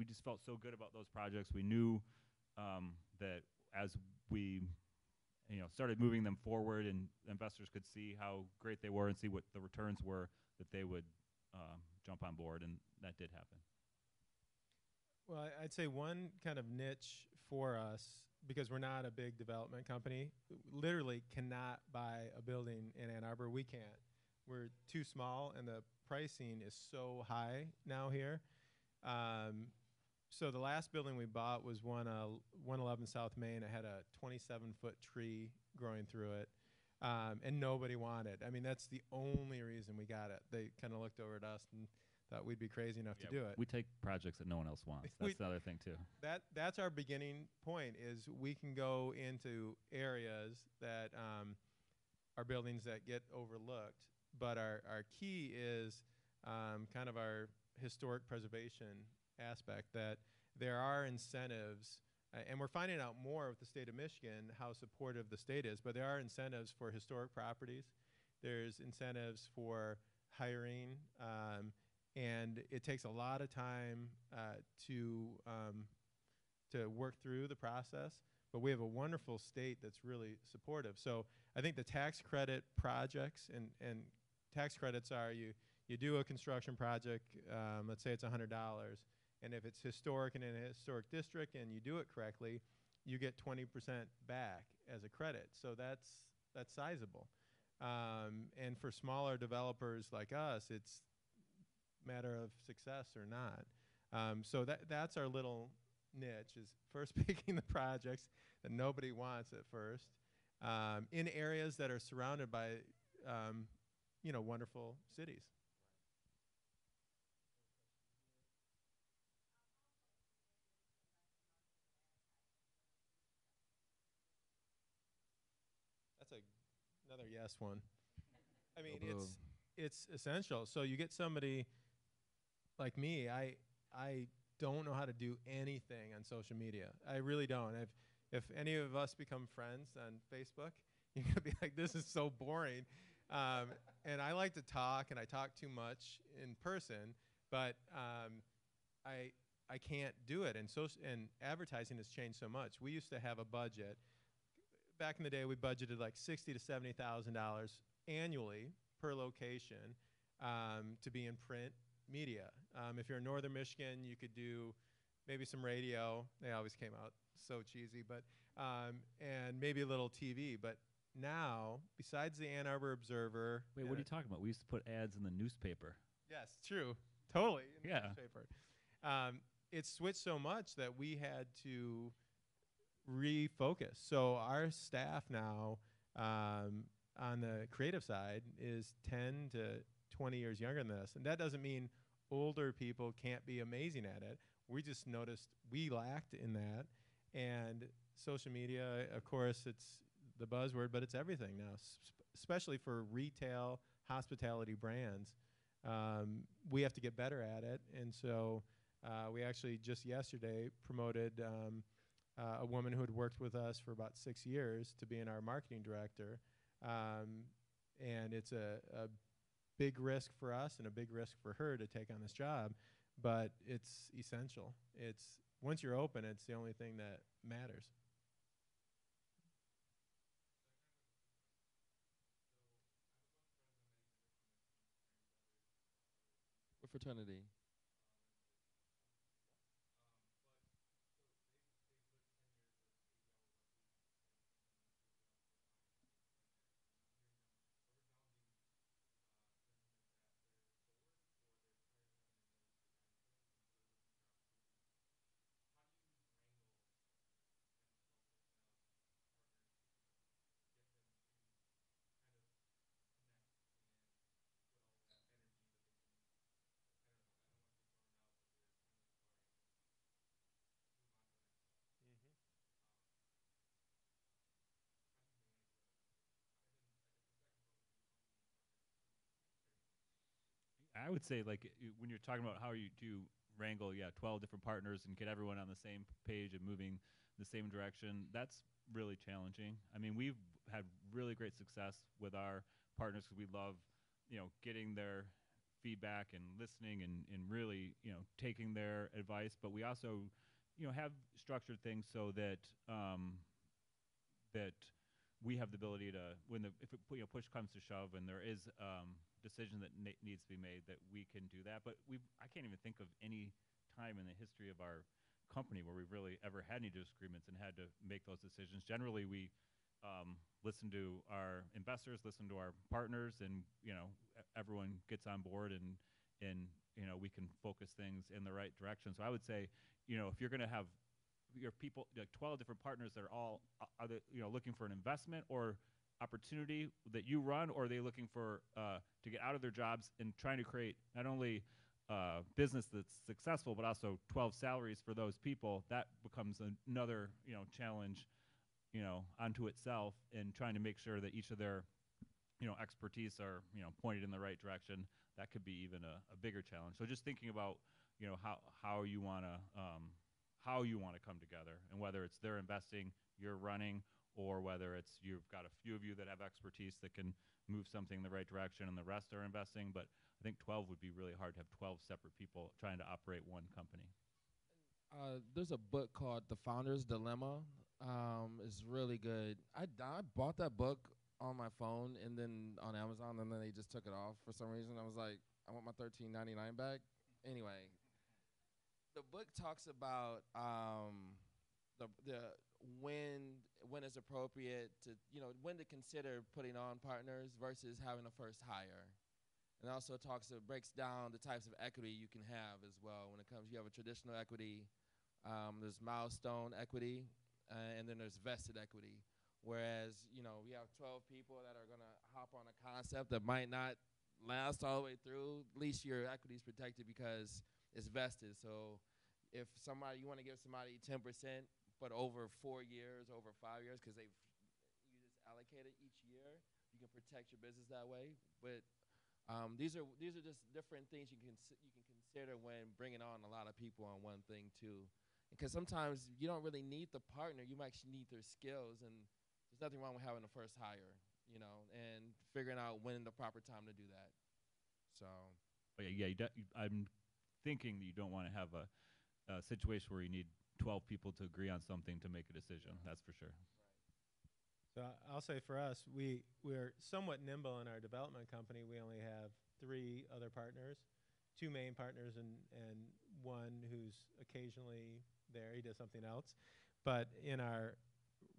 just felt so good about those projects. We knew that as we started moving them forward and investors could see how great they were and see what the returns were, that they would jump on board, and that did happen. Well, I'd say one kind of niche for us, because we're not a big development company, literally cannot buy a building in Ann Arbor. We can't. We're too small, and the pricing is so high now here. So the last building we bought was 111 South Main. It had a 27-foot tree growing through it, and nobody wanted. I mean, that's the only reason we got it. They kind of looked over at us and thought we'd be crazy enough to do it. We take projects that no one else wants. That's the other thing, too. That's our beginning point, is we can go into areas that are buildings that get overlooked, but our key is kind of our historic preservation aspect, that there are incentives, and we're finding out more with the state of Michigan how supportive the state is, but there are incentives for historic properties. There's incentives for hiring, and it takes a lot of time to work through the process, but we have a wonderful state that's really supportive. So I think the tax credit projects, and tax credits are you do a construction project, let's say it's $100, and if it's historic and in a historic district and you do it correctly, you get 20% back as a credit. So that's sizable. And for smaller developers like us, it's a matter of success or not. So that's our little niche, is first picking the projects that nobody wants at first, in areas that are surrounded by wonderful cities. Another yes one. I mean, it's essential. So you get somebody like me. I don't know how to do anything on social media. I really don't. If any of us become friends on Facebook, you're gonna be like, this is so boring. And I like to talk, and I talk too much in person, but I can't do it. And advertising has changed so much. We used to have a budget. Back in the day, we budgeted like $60,000 to $70,000 annually per location to be in print media. If you're in northern Michigan, you could do maybe some radio. They always came out so cheesy, but and maybe a little TV. But now, besides the Ann Arbor Observer, wait, what are you talking about? We used to put ads in the newspaper. Yes, true, totally. In yeah. The newspaper. It switched so much that we had to refocus. So our staff now on the creative side is 10 to 20 years younger than us. And that doesn't mean older people can't be amazing at it. We just noticed we lacked in that. And social media, of course, it's the buzzword, but it's everything now, especially for retail, hospitality brands. We have to get better at it. And so we actually just yesterday promoted a woman who had worked with us for about 6 years to being our marketing director. And it's a big risk for us and a big risk for her to take on this job, but it's essential. Once you're open, it's the only thing that matters. What fraternity? I would say, like, when you're talking about how you do wrangle 12 different partners and get everyone on the same page and moving the same direction. That's really challenging. I mean, we've had really great success with our partners because we love, getting their feedback and listening and really, taking their advice. But we also, have structured things so that that we have the ability to, if push comes to shove and there is decision that needs to be made, that we can do that. But I can't even think of any time in the history of our company where we've really ever had any disagreements and had to make those decisions. Generally, we listen to our investors, listen to our partners, and everyone gets on board, and we can focus things in the right direction. So I would say, if you're going to have your people, like 12 different partners that are all are they, looking for an investment or opportunity that you run, or are they looking for to get out of their jobs and trying to create not only business that's successful, but also 12 salaries for those people? That becomes another challenge onto itself, and trying to make sure that each of their expertise are pointed in the right direction. That could be even a bigger challenge. So just thinking about how you want to come together, and whether it's they're investing, you're running, or whether it's you've got a few of you that have expertise that can move something in the right direction and the rest are investing. But I think 12 would be really hard to have 12 separate people trying to operate one company. There's a book called The Founder's Dilemma. It's really good. I bought that book on my phone and then on Amazon, and then they just took it off for some reason. I was like, I want my $13.99 back. Anyway, the book talks about the when it's appropriate to when to consider putting on partners versus having a first hire, and also breaks down the types of equity you can have as well. When it comes, you have a traditional equity, there's milestone equity, and then there's vested equity. Whereas we have 12 people that are gonna hop on a concept that might not last all the way through. At least your equity is protected because it's vested. So if you want to give somebody 10%, but over 4 years, over 5 years, because you just allocate it each year, you can protect your business that way. But these are just different things you can consider when bringing on a lot of people on one thing too. Because sometimes you don't really need the partner; you might actually need their skills, and there's nothing wrong with having a first hire, and figuring out when the proper time to do that. So. But I'm thinking that you don't want to have a situation where you need 12 people to agree on something to make a decision. That's for sure. So I'll say for us, we're somewhat nimble in our development company. We only have 3 other partners, 2 main partners, and one who's occasionally there. He does something else. But in our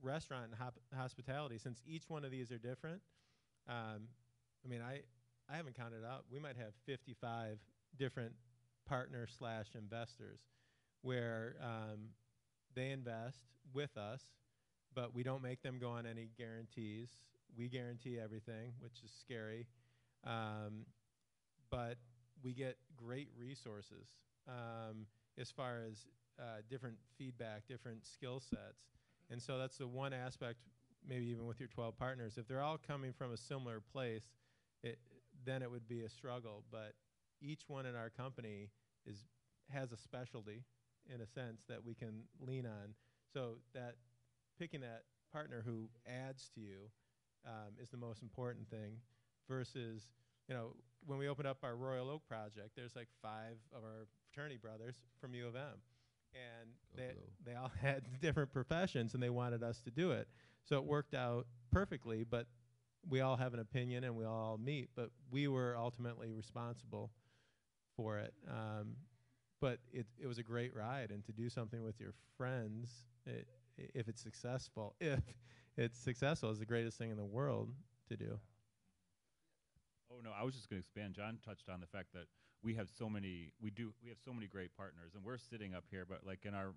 restaurant and hospitality, since each one of these are different, I haven't counted out. We might have 55 different partners/investors where they invest with us, but we don't make them go on any guarantees. We guarantee everything, which is scary. But we get great resources as far as different feedback, different skill sets. And so that's the one aspect, maybe even with your 12 partners. If they're all coming from a similar place, then it would be a struggle. But each one in our company has a specialty, in a sense, that we can lean on. So that picking that partner who adds to you is the most important thing, versus, when we opened up our Royal Oak project, there's like 5 of our fraternity brothers from U of M. And they all had different professions, and they wanted us to do it. So it worked out perfectly, but we all have an opinion, and we all meet, but we were ultimately responsible for it. But it was a great ride, and to do something with your friends, if it's successful, is the greatest thing in the world to do. Oh no, I was just going to expand. John touched on the fact that we have so many great partners, and we're sitting up here, but like in our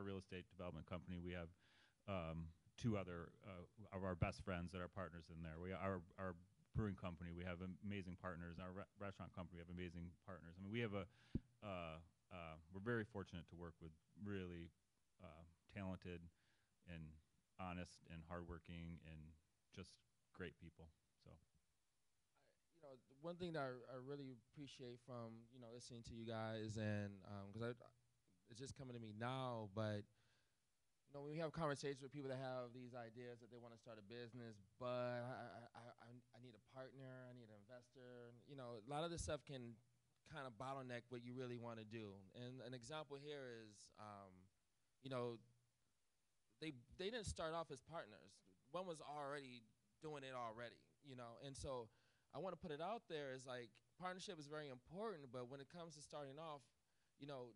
real estate development company, we have 2 other of our best friends that are partners in there. Our brewing company, we have amazing partners. Our restaurant company, we have amazing partners. I mean, we have we're very fortunate to work with really talented and honest and hardworking and just great people. So, one thing that I really appreciate from listening to you guys, and because it's just coming to me now, but when we have conversations with people that have these ideas that they want to start a business, but I need a partner, I need an investor. A lot of this stuff can kind of bottleneck what you really want to do. And an example here is, you know, they didn't start off as partners. One was already doing it already, and so I want to put it out there as like partnership is very important, but when it comes to starting off,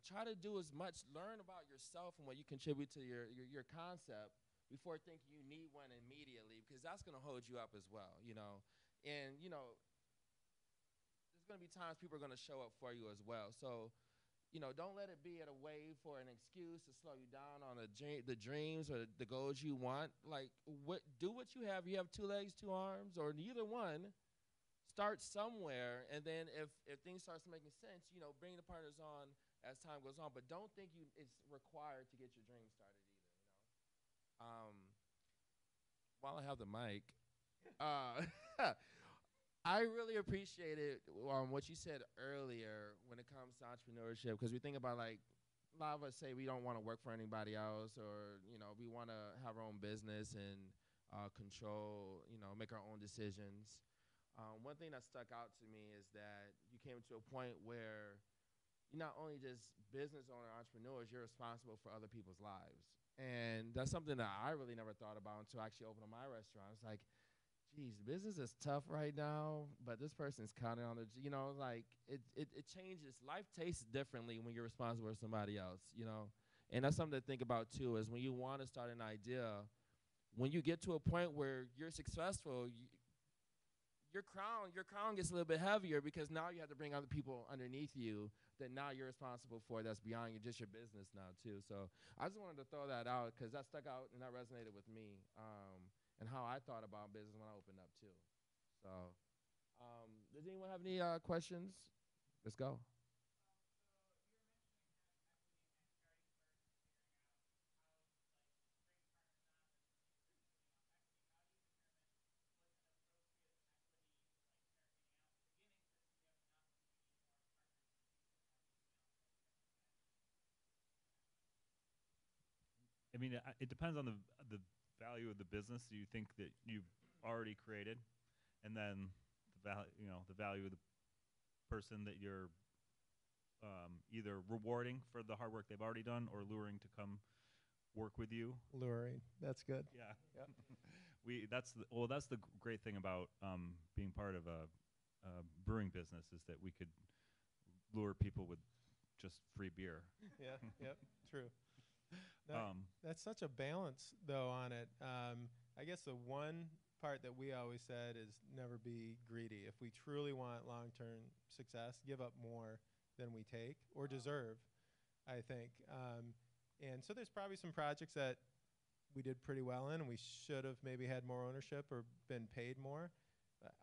try to do as much, learn about yourself and what you contribute to your concept before thinking you need one immediately, because that's going to hold you up as well, And, there's going to be times people are going to show up for you as well. So, don't let it be at a way for an excuse to slow you down on the dreams or the goals you want. Like, do what you have. You have 2 legs, 2 arms, or neither one. Start somewhere, and then if things starts making sense, bring the partners on as time goes on. But don't think it's required to get your dream started either. While I have the mic, I really appreciated what you said earlier when it comes to entrepreneurship, because we think about, like, a lot of us say we don't want to work for anybody else, or we want to have our own business and control, make our own decisions. One thing that stuck out to me is that you came to a point where you're not only just business owner, entrepreneurs, you're responsible for other people's lives. And that's something that I really never thought about until I actually opened my restaurant. It's like, geez, business is tough right now, but this person's counting on it. It changes. Life tastes differently when you're responsible for somebody else, And that's something to think about, too, is when you want to start an idea, when you get to a point where you're successful, your crown gets a little bit heavier, because now you have to bring other people underneath you that now you're responsible for, that's beyond just your business now too. So I just wanted to throw that out, because that stuck out and that resonated with me, and how I thought about business when I opened up too. So does anyone have any questions? Let's go. I mean, it depends on the value of the business you think that you've already created, and then the value of the person that you're either rewarding for the hard work they've already done or luring to come work with you. Luring, that's good. Yeah. Yep. That's the great thing about being part of a brewing business, is that we could lure people with just free beer. Yeah. Yep. True. That's such a balance, though, on it. I guess the one part that we always said is never be greedy. If we truly want long-term success, give up more than we take or deserve, I think. And so there's probably some projects that we did pretty well in, and we should have maybe had more ownership or been paid more.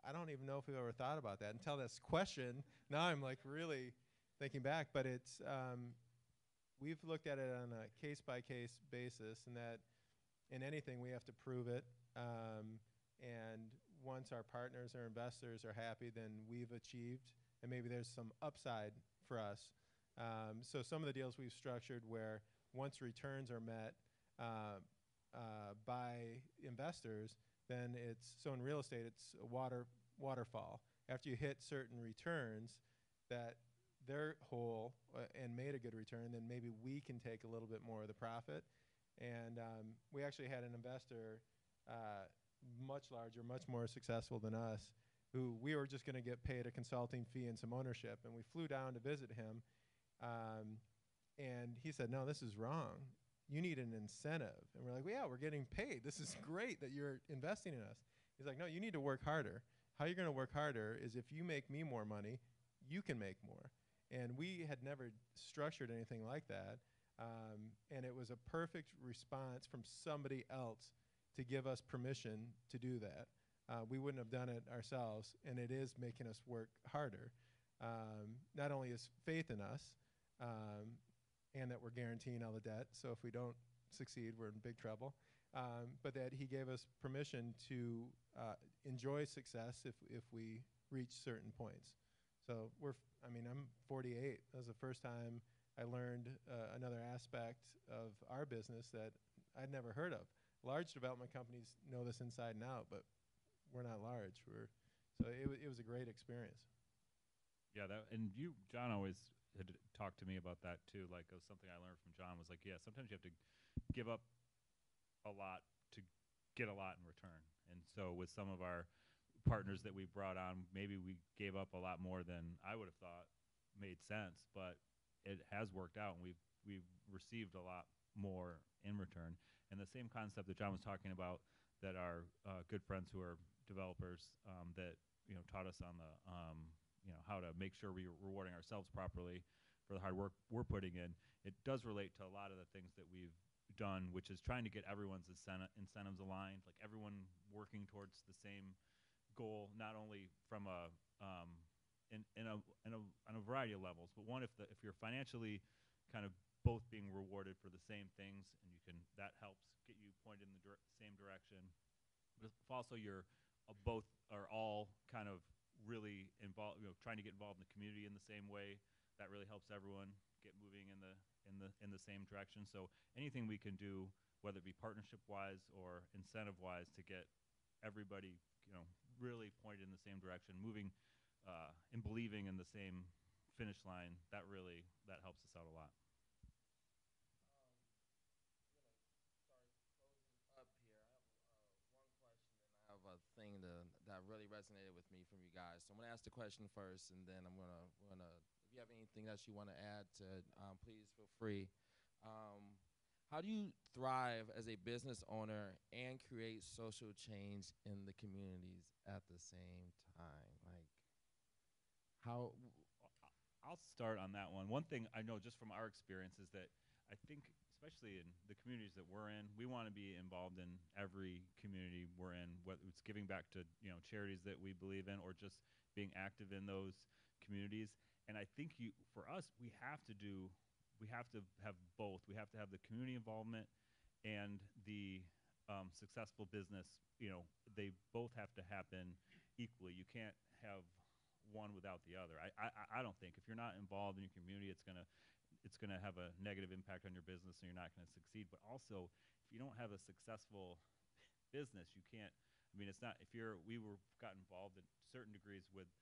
I don't even know if we've ever thought about that until this question. Now I'm like really thinking back, but it's we've looked at it on a case-by-case basis, and that in anything we have to prove it. And once our partners or investors are happy, then we've achieved, and maybe there's some upside for us. So some of the deals we've structured where once returns are met by investors, then so in real estate, it's a waterfall. After you hit certain returns that they're whole and made a good return, then maybe we can take a little bit more of the profit. And we actually had an investor much larger, much more successful than us, who we were just going to get paid a consulting fee and some ownership. And we flew down to visit him, and he said, "No, this is wrong. You need an incentive." And we're like, "Well, yeah, we're getting paid. This is great that you're investing in us." He's like, "No, you need to work harder. How you're going to work harder is if you make me more money, you can make more." And we had never structured anything like that. And it was a perfect response from somebody else to give us permission to do that. We wouldn't have done it ourselves, and it is making us work harder. Not only is faith in us, and that we're guaranteeing all the debt, so if we don't succeed, we're in big trouble, but that he gave us permission to enjoy success if we reach certain points. So I'm 48. That was the first time I learned another aspect of our business that I'd never heard of. Large development companies know this inside and out, but we're not large. So it was a great experience. Yeah, and John always had talked to me about that too. Like, it was something I learned from John was like, yeah, sometimes you have to give up a lot to get a lot in return. And so with some of our partners that we brought on, maybe we gave up a lot more than I would have thought made sense, but it has worked out, and we've received a lot more in return. And the same concept that John was talking about, that our good friends who are developers that taught us on the how to make sure we're rewarding ourselves properly for the hard work we're putting in. It does relate to a lot of the things that we've done, which is trying to get everyone's incentives aligned, like everyone working towards the same goal, not only from on a variety of levels, but one, if you're financially kind of both being rewarded for the same things, and that helps get you pointed in the same direction. But if also you're both are all kind of really involved, trying to get involved in the community in the same way, that really helps everyone get moving in the same direction. So anything we can do, whether it be partnership wise or incentive wise, to get everybody really pointed in the same direction, moving and believing in the same finish line, that helps us out a lot. Up here, I have one question, and I have a thing that really resonated with me from you guys. So I'm gonna ask the question first, and then we're gonna. If you have anything else you want to add to, please feel free. How do you thrive as a business owner and create social change in the communities at the same time? Like, how? I'll start on that one. One thing I know just from our experience is that I think, especially in the communities that we're in, we want to be involved in every community we're in, whether it's giving back to charities that we believe in, or just being active in those communities. And I think for us, we have to have both. We have to have the community involvement and the successful business. They both have to happen equally. You can't have one without the other. I don't think if you're not involved in your community, it's gonna have a negative impact on your business, and you're not gonna succeed. But also, if you don't have a successful business, you can't. I mean, it's not. Got involved in certain degrees with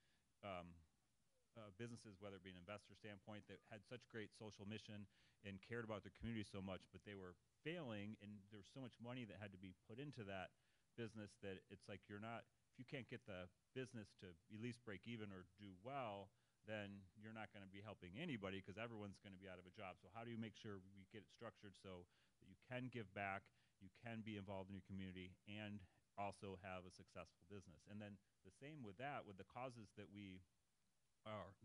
businesses, whether it be an investor standpoint, that had such great social mission and cared about their community so much, but they were failing, and there's so much money that had to be put into that business that it's like if you can't get the business to at least break even or do well, then you're not going to be helping anybody, because everyone's going to be out of a job. So how do you make sure we get it structured so that you can give back, you can be involved in your community, and also have a successful business? And then the same with that, with the causes that we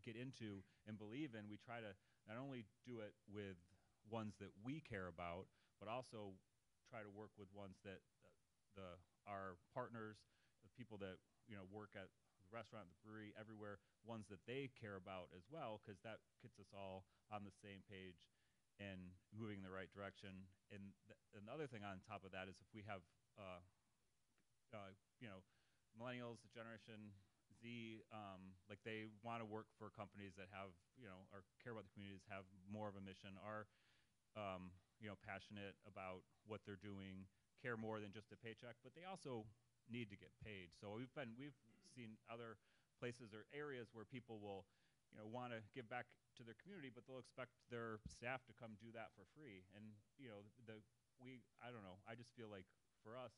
get into and believe in, we try to not only do it with ones that we care about, but also try to work with ones that our partners, the people that work at the restaurant, the brewery, everywhere, ones that they care about as well, because that gets us all on the same page and moving in the right direction. And another thing on top of that is, if we have millennials, the Generation Z, like, they want to work for companies that have or care about the communities, have more of a mission, are passionate about what they're doing, care more than just a paycheck, but they also need to get paid. So we've seen other places or areas where people will want to give back to their community, but they'll expect their staff to come do that for free. And I don't know, I just feel like for us,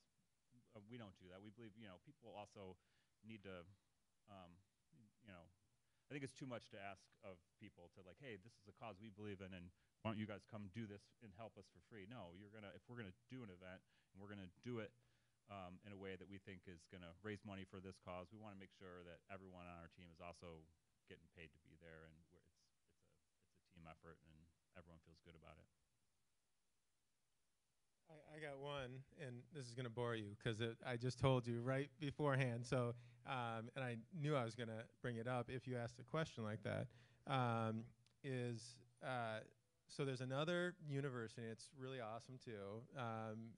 we don't do that. We believe people also need to I think it's too much to ask of people to, like, hey, this is a cause we believe in, and why don't you guys come do this and help us for free? No, if we're gonna do an event, and we're gonna do it in a way that we think is gonna raise money for this cause, we want to make sure that everyone on our team is also getting paid to be there, and it's a team effort, and everyone feels good about it. I got one, and this is going to bore you because I just told you right beforehand. So, and I knew I was going to bring it up if you asked a question like that. So there's another university. It's really awesome too.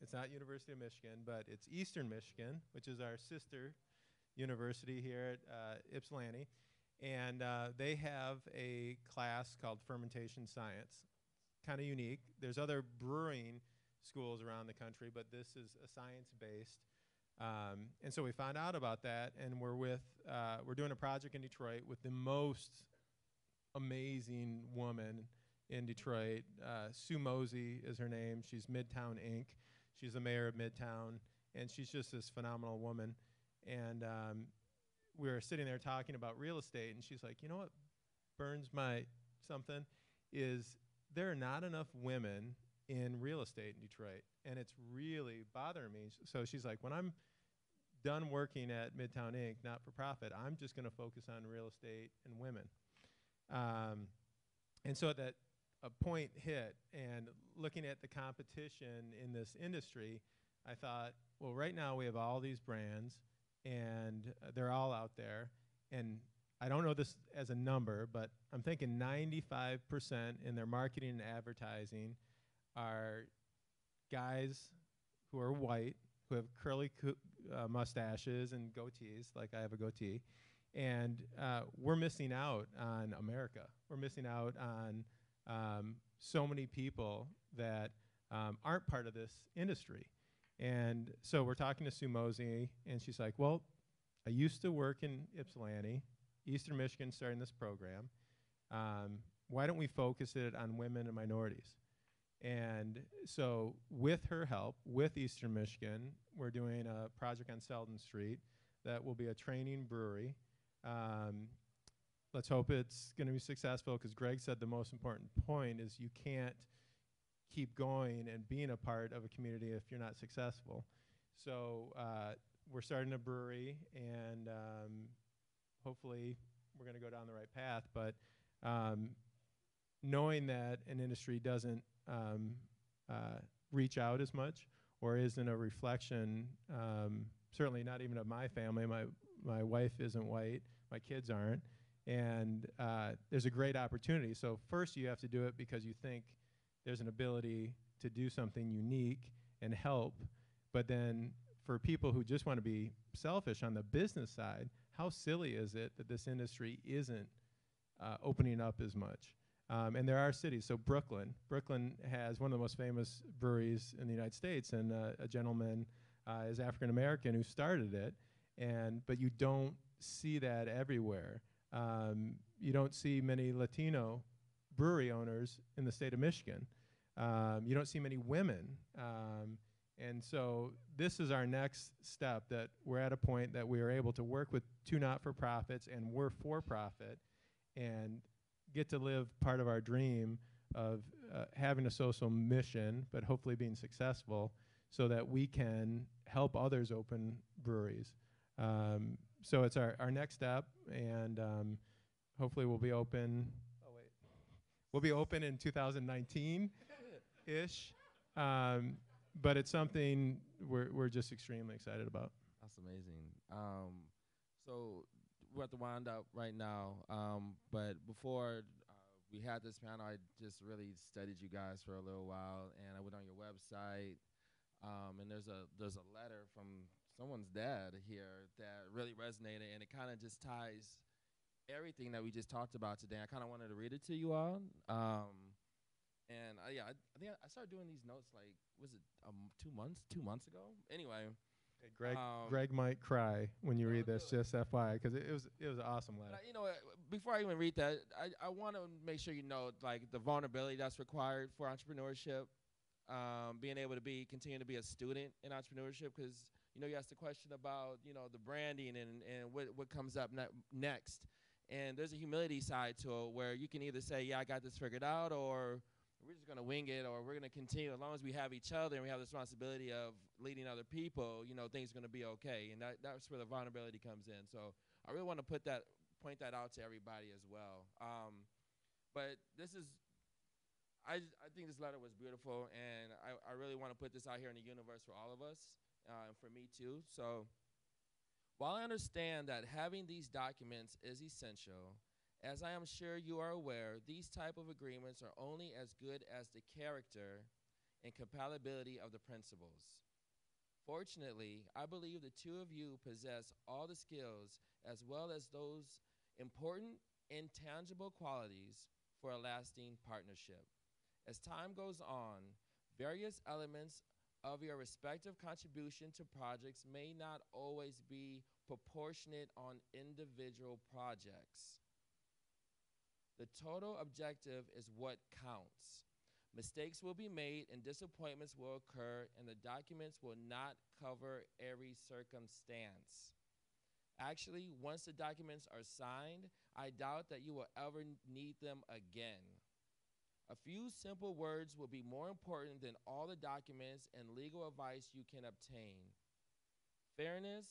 It's not University of Michigan, but it's Eastern Michigan, which is our sister University here at Ypsilanti, and they have a class called Fermentation Science. Kind of unique. There's other brewing schools around the country, but this is a science-based. And so we found out about that, and we're doing a project in Detroit with the most amazing woman in Detroit. Sue Mosey is her name. She's Midtown Inc. She's the mayor of Midtown, and she's just this phenomenal woman. And we were sitting there talking about real estate, and she's like, you know what burns my something is there are not enough women in real estate in Detroit, and it's really bothering me. So she's like, when I'm done working at Midtown Inc., not for profit, I'm just going to focus on real estate and women. And so that a point hit, and looking at the competition in this industry, I thought, well, right now we have all these brands, and they're all out there, and I don't know this as a number, but I'm thinking 95% in their marketing and advertising are guys who are white, who have curly mustaches and goatees, like I have a goatee, and we're missing out on America. We're missing out on so many people that aren't part of this industry. And so we're talking to Sue Mosey, and she's like, well, I used to work in Ypsilanti, Eastern Michigan, starting this program. Why don't we focus it on women and minorities? And so with her help, with Eastern Michigan, we're doing a project on Selden Street that will be a training brewery. Let's hope it's going to be successful, because Greg said the most important point is you can't keep going and being a part of a community if you're not successful. So we're starting a brewery, and hopefully we're going to go down the right path. But knowing that an industry doesn't reach out as much, or isn't a reflection, certainly not even of my family. My wife isn't white, my kids aren't, and there's a great opportunity. So first you have to do it because you think there's an ability to do something unique and help, but then for people who just want to be selfish on the business side, how silly is it that this industry isn't opening up as much? And there are cities, so Brooklyn has one of the most famous breweries in the United States, and a gentleman is African American who started it, but you don't see that everywhere. You don't see many Latino brewery owners in the state of Michigan. You don't see many women. And so this is our next step, that we're at a point that we are able to work with two not-for-profits, and we're for-profit, and get to live part of our dream of having a social mission, but hopefully being successful, so that we can help others open breweries. So it's our next step, and hopefully we'll be open. We'll be open in 2019-ish, but it's something we're just extremely excited about. That's amazing. So we're at the wind up right now, but before we had this panel, I just really studied you guys for a little while, and I went on your website, and there's a letter from someone's dad here that really resonated, and it kind of just ties everything that we just talked about today. I kind of wanted to read it to you all. And I think I started doing these notes, like, was it 2 months ago? Anyway. Hey, Greg might cry when you read this, just FYI, because it was an awesome letter. You know, before I even read that, I want to make sure you know, like, the vulnerability that's required for entrepreneurship, being able to continue to be a student in entrepreneurship, because, you know, you asked the question about, you know, the branding and what comes up next. And there's a humility side to it, where you can either say, yeah, I got this figured out, or we're just going to wing it, or we're going to continue. As long as we have each other and we have the responsibility of leading other people, you know, things are going to be okay. And that's where the vulnerability comes in. So I really want to point that out to everybody as well. But this is, I think this letter was beautiful, and I really want to put this out here in the universe for all of us, and for me too. So while I understand that having these documents is essential, as I am sure you are aware, these type of agreements are only as good as the character and compatibility of the principals. Fortunately, I believe the two of you possess all the skills as well as those important intangible qualities for a lasting partnership. As time goes on, various elements of your respective contribution to projects may not always be proportionate on individual projects. The total objective is what counts. Mistakes will be made and disappointments will occur, and the documents will not cover every circumstance. Actually, once the documents are signed, I doubt that you will ever need them again. A few simple words will be more important than all the documents and legal advice you can obtain. Fairness,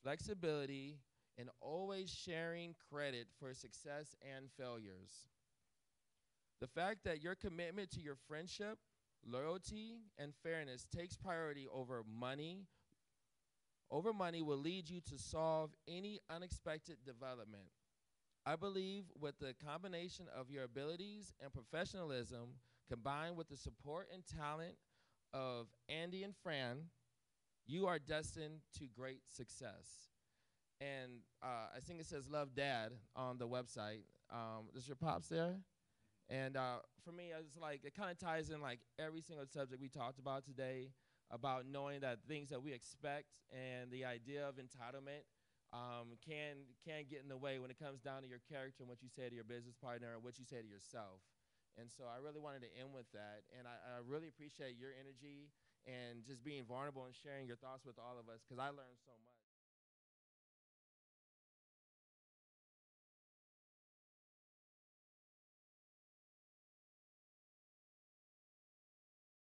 flexibility, and always sharing credit for success and failures. The fact that your commitment to your friendship, loyalty, and fairness takes priority over money will lead you to solve any unexpected development. I believe with the combination of your abilities and professionalism combined with the support and talent of Andy and Fran, you are destined to great success. And I think it says "Love Dad" on the website. Is your pops there? And for me, it's like it kind of ties in like every single subject we talked about today about knowing that things that we expect and the idea of entitlement can get in the way when it comes down to your character and what you say to your business partner and what you say to yourself. And so I really wanted to end with that. And I really appreciate your energy and just being vulnerable and sharing your thoughts with all of us because I learned so much.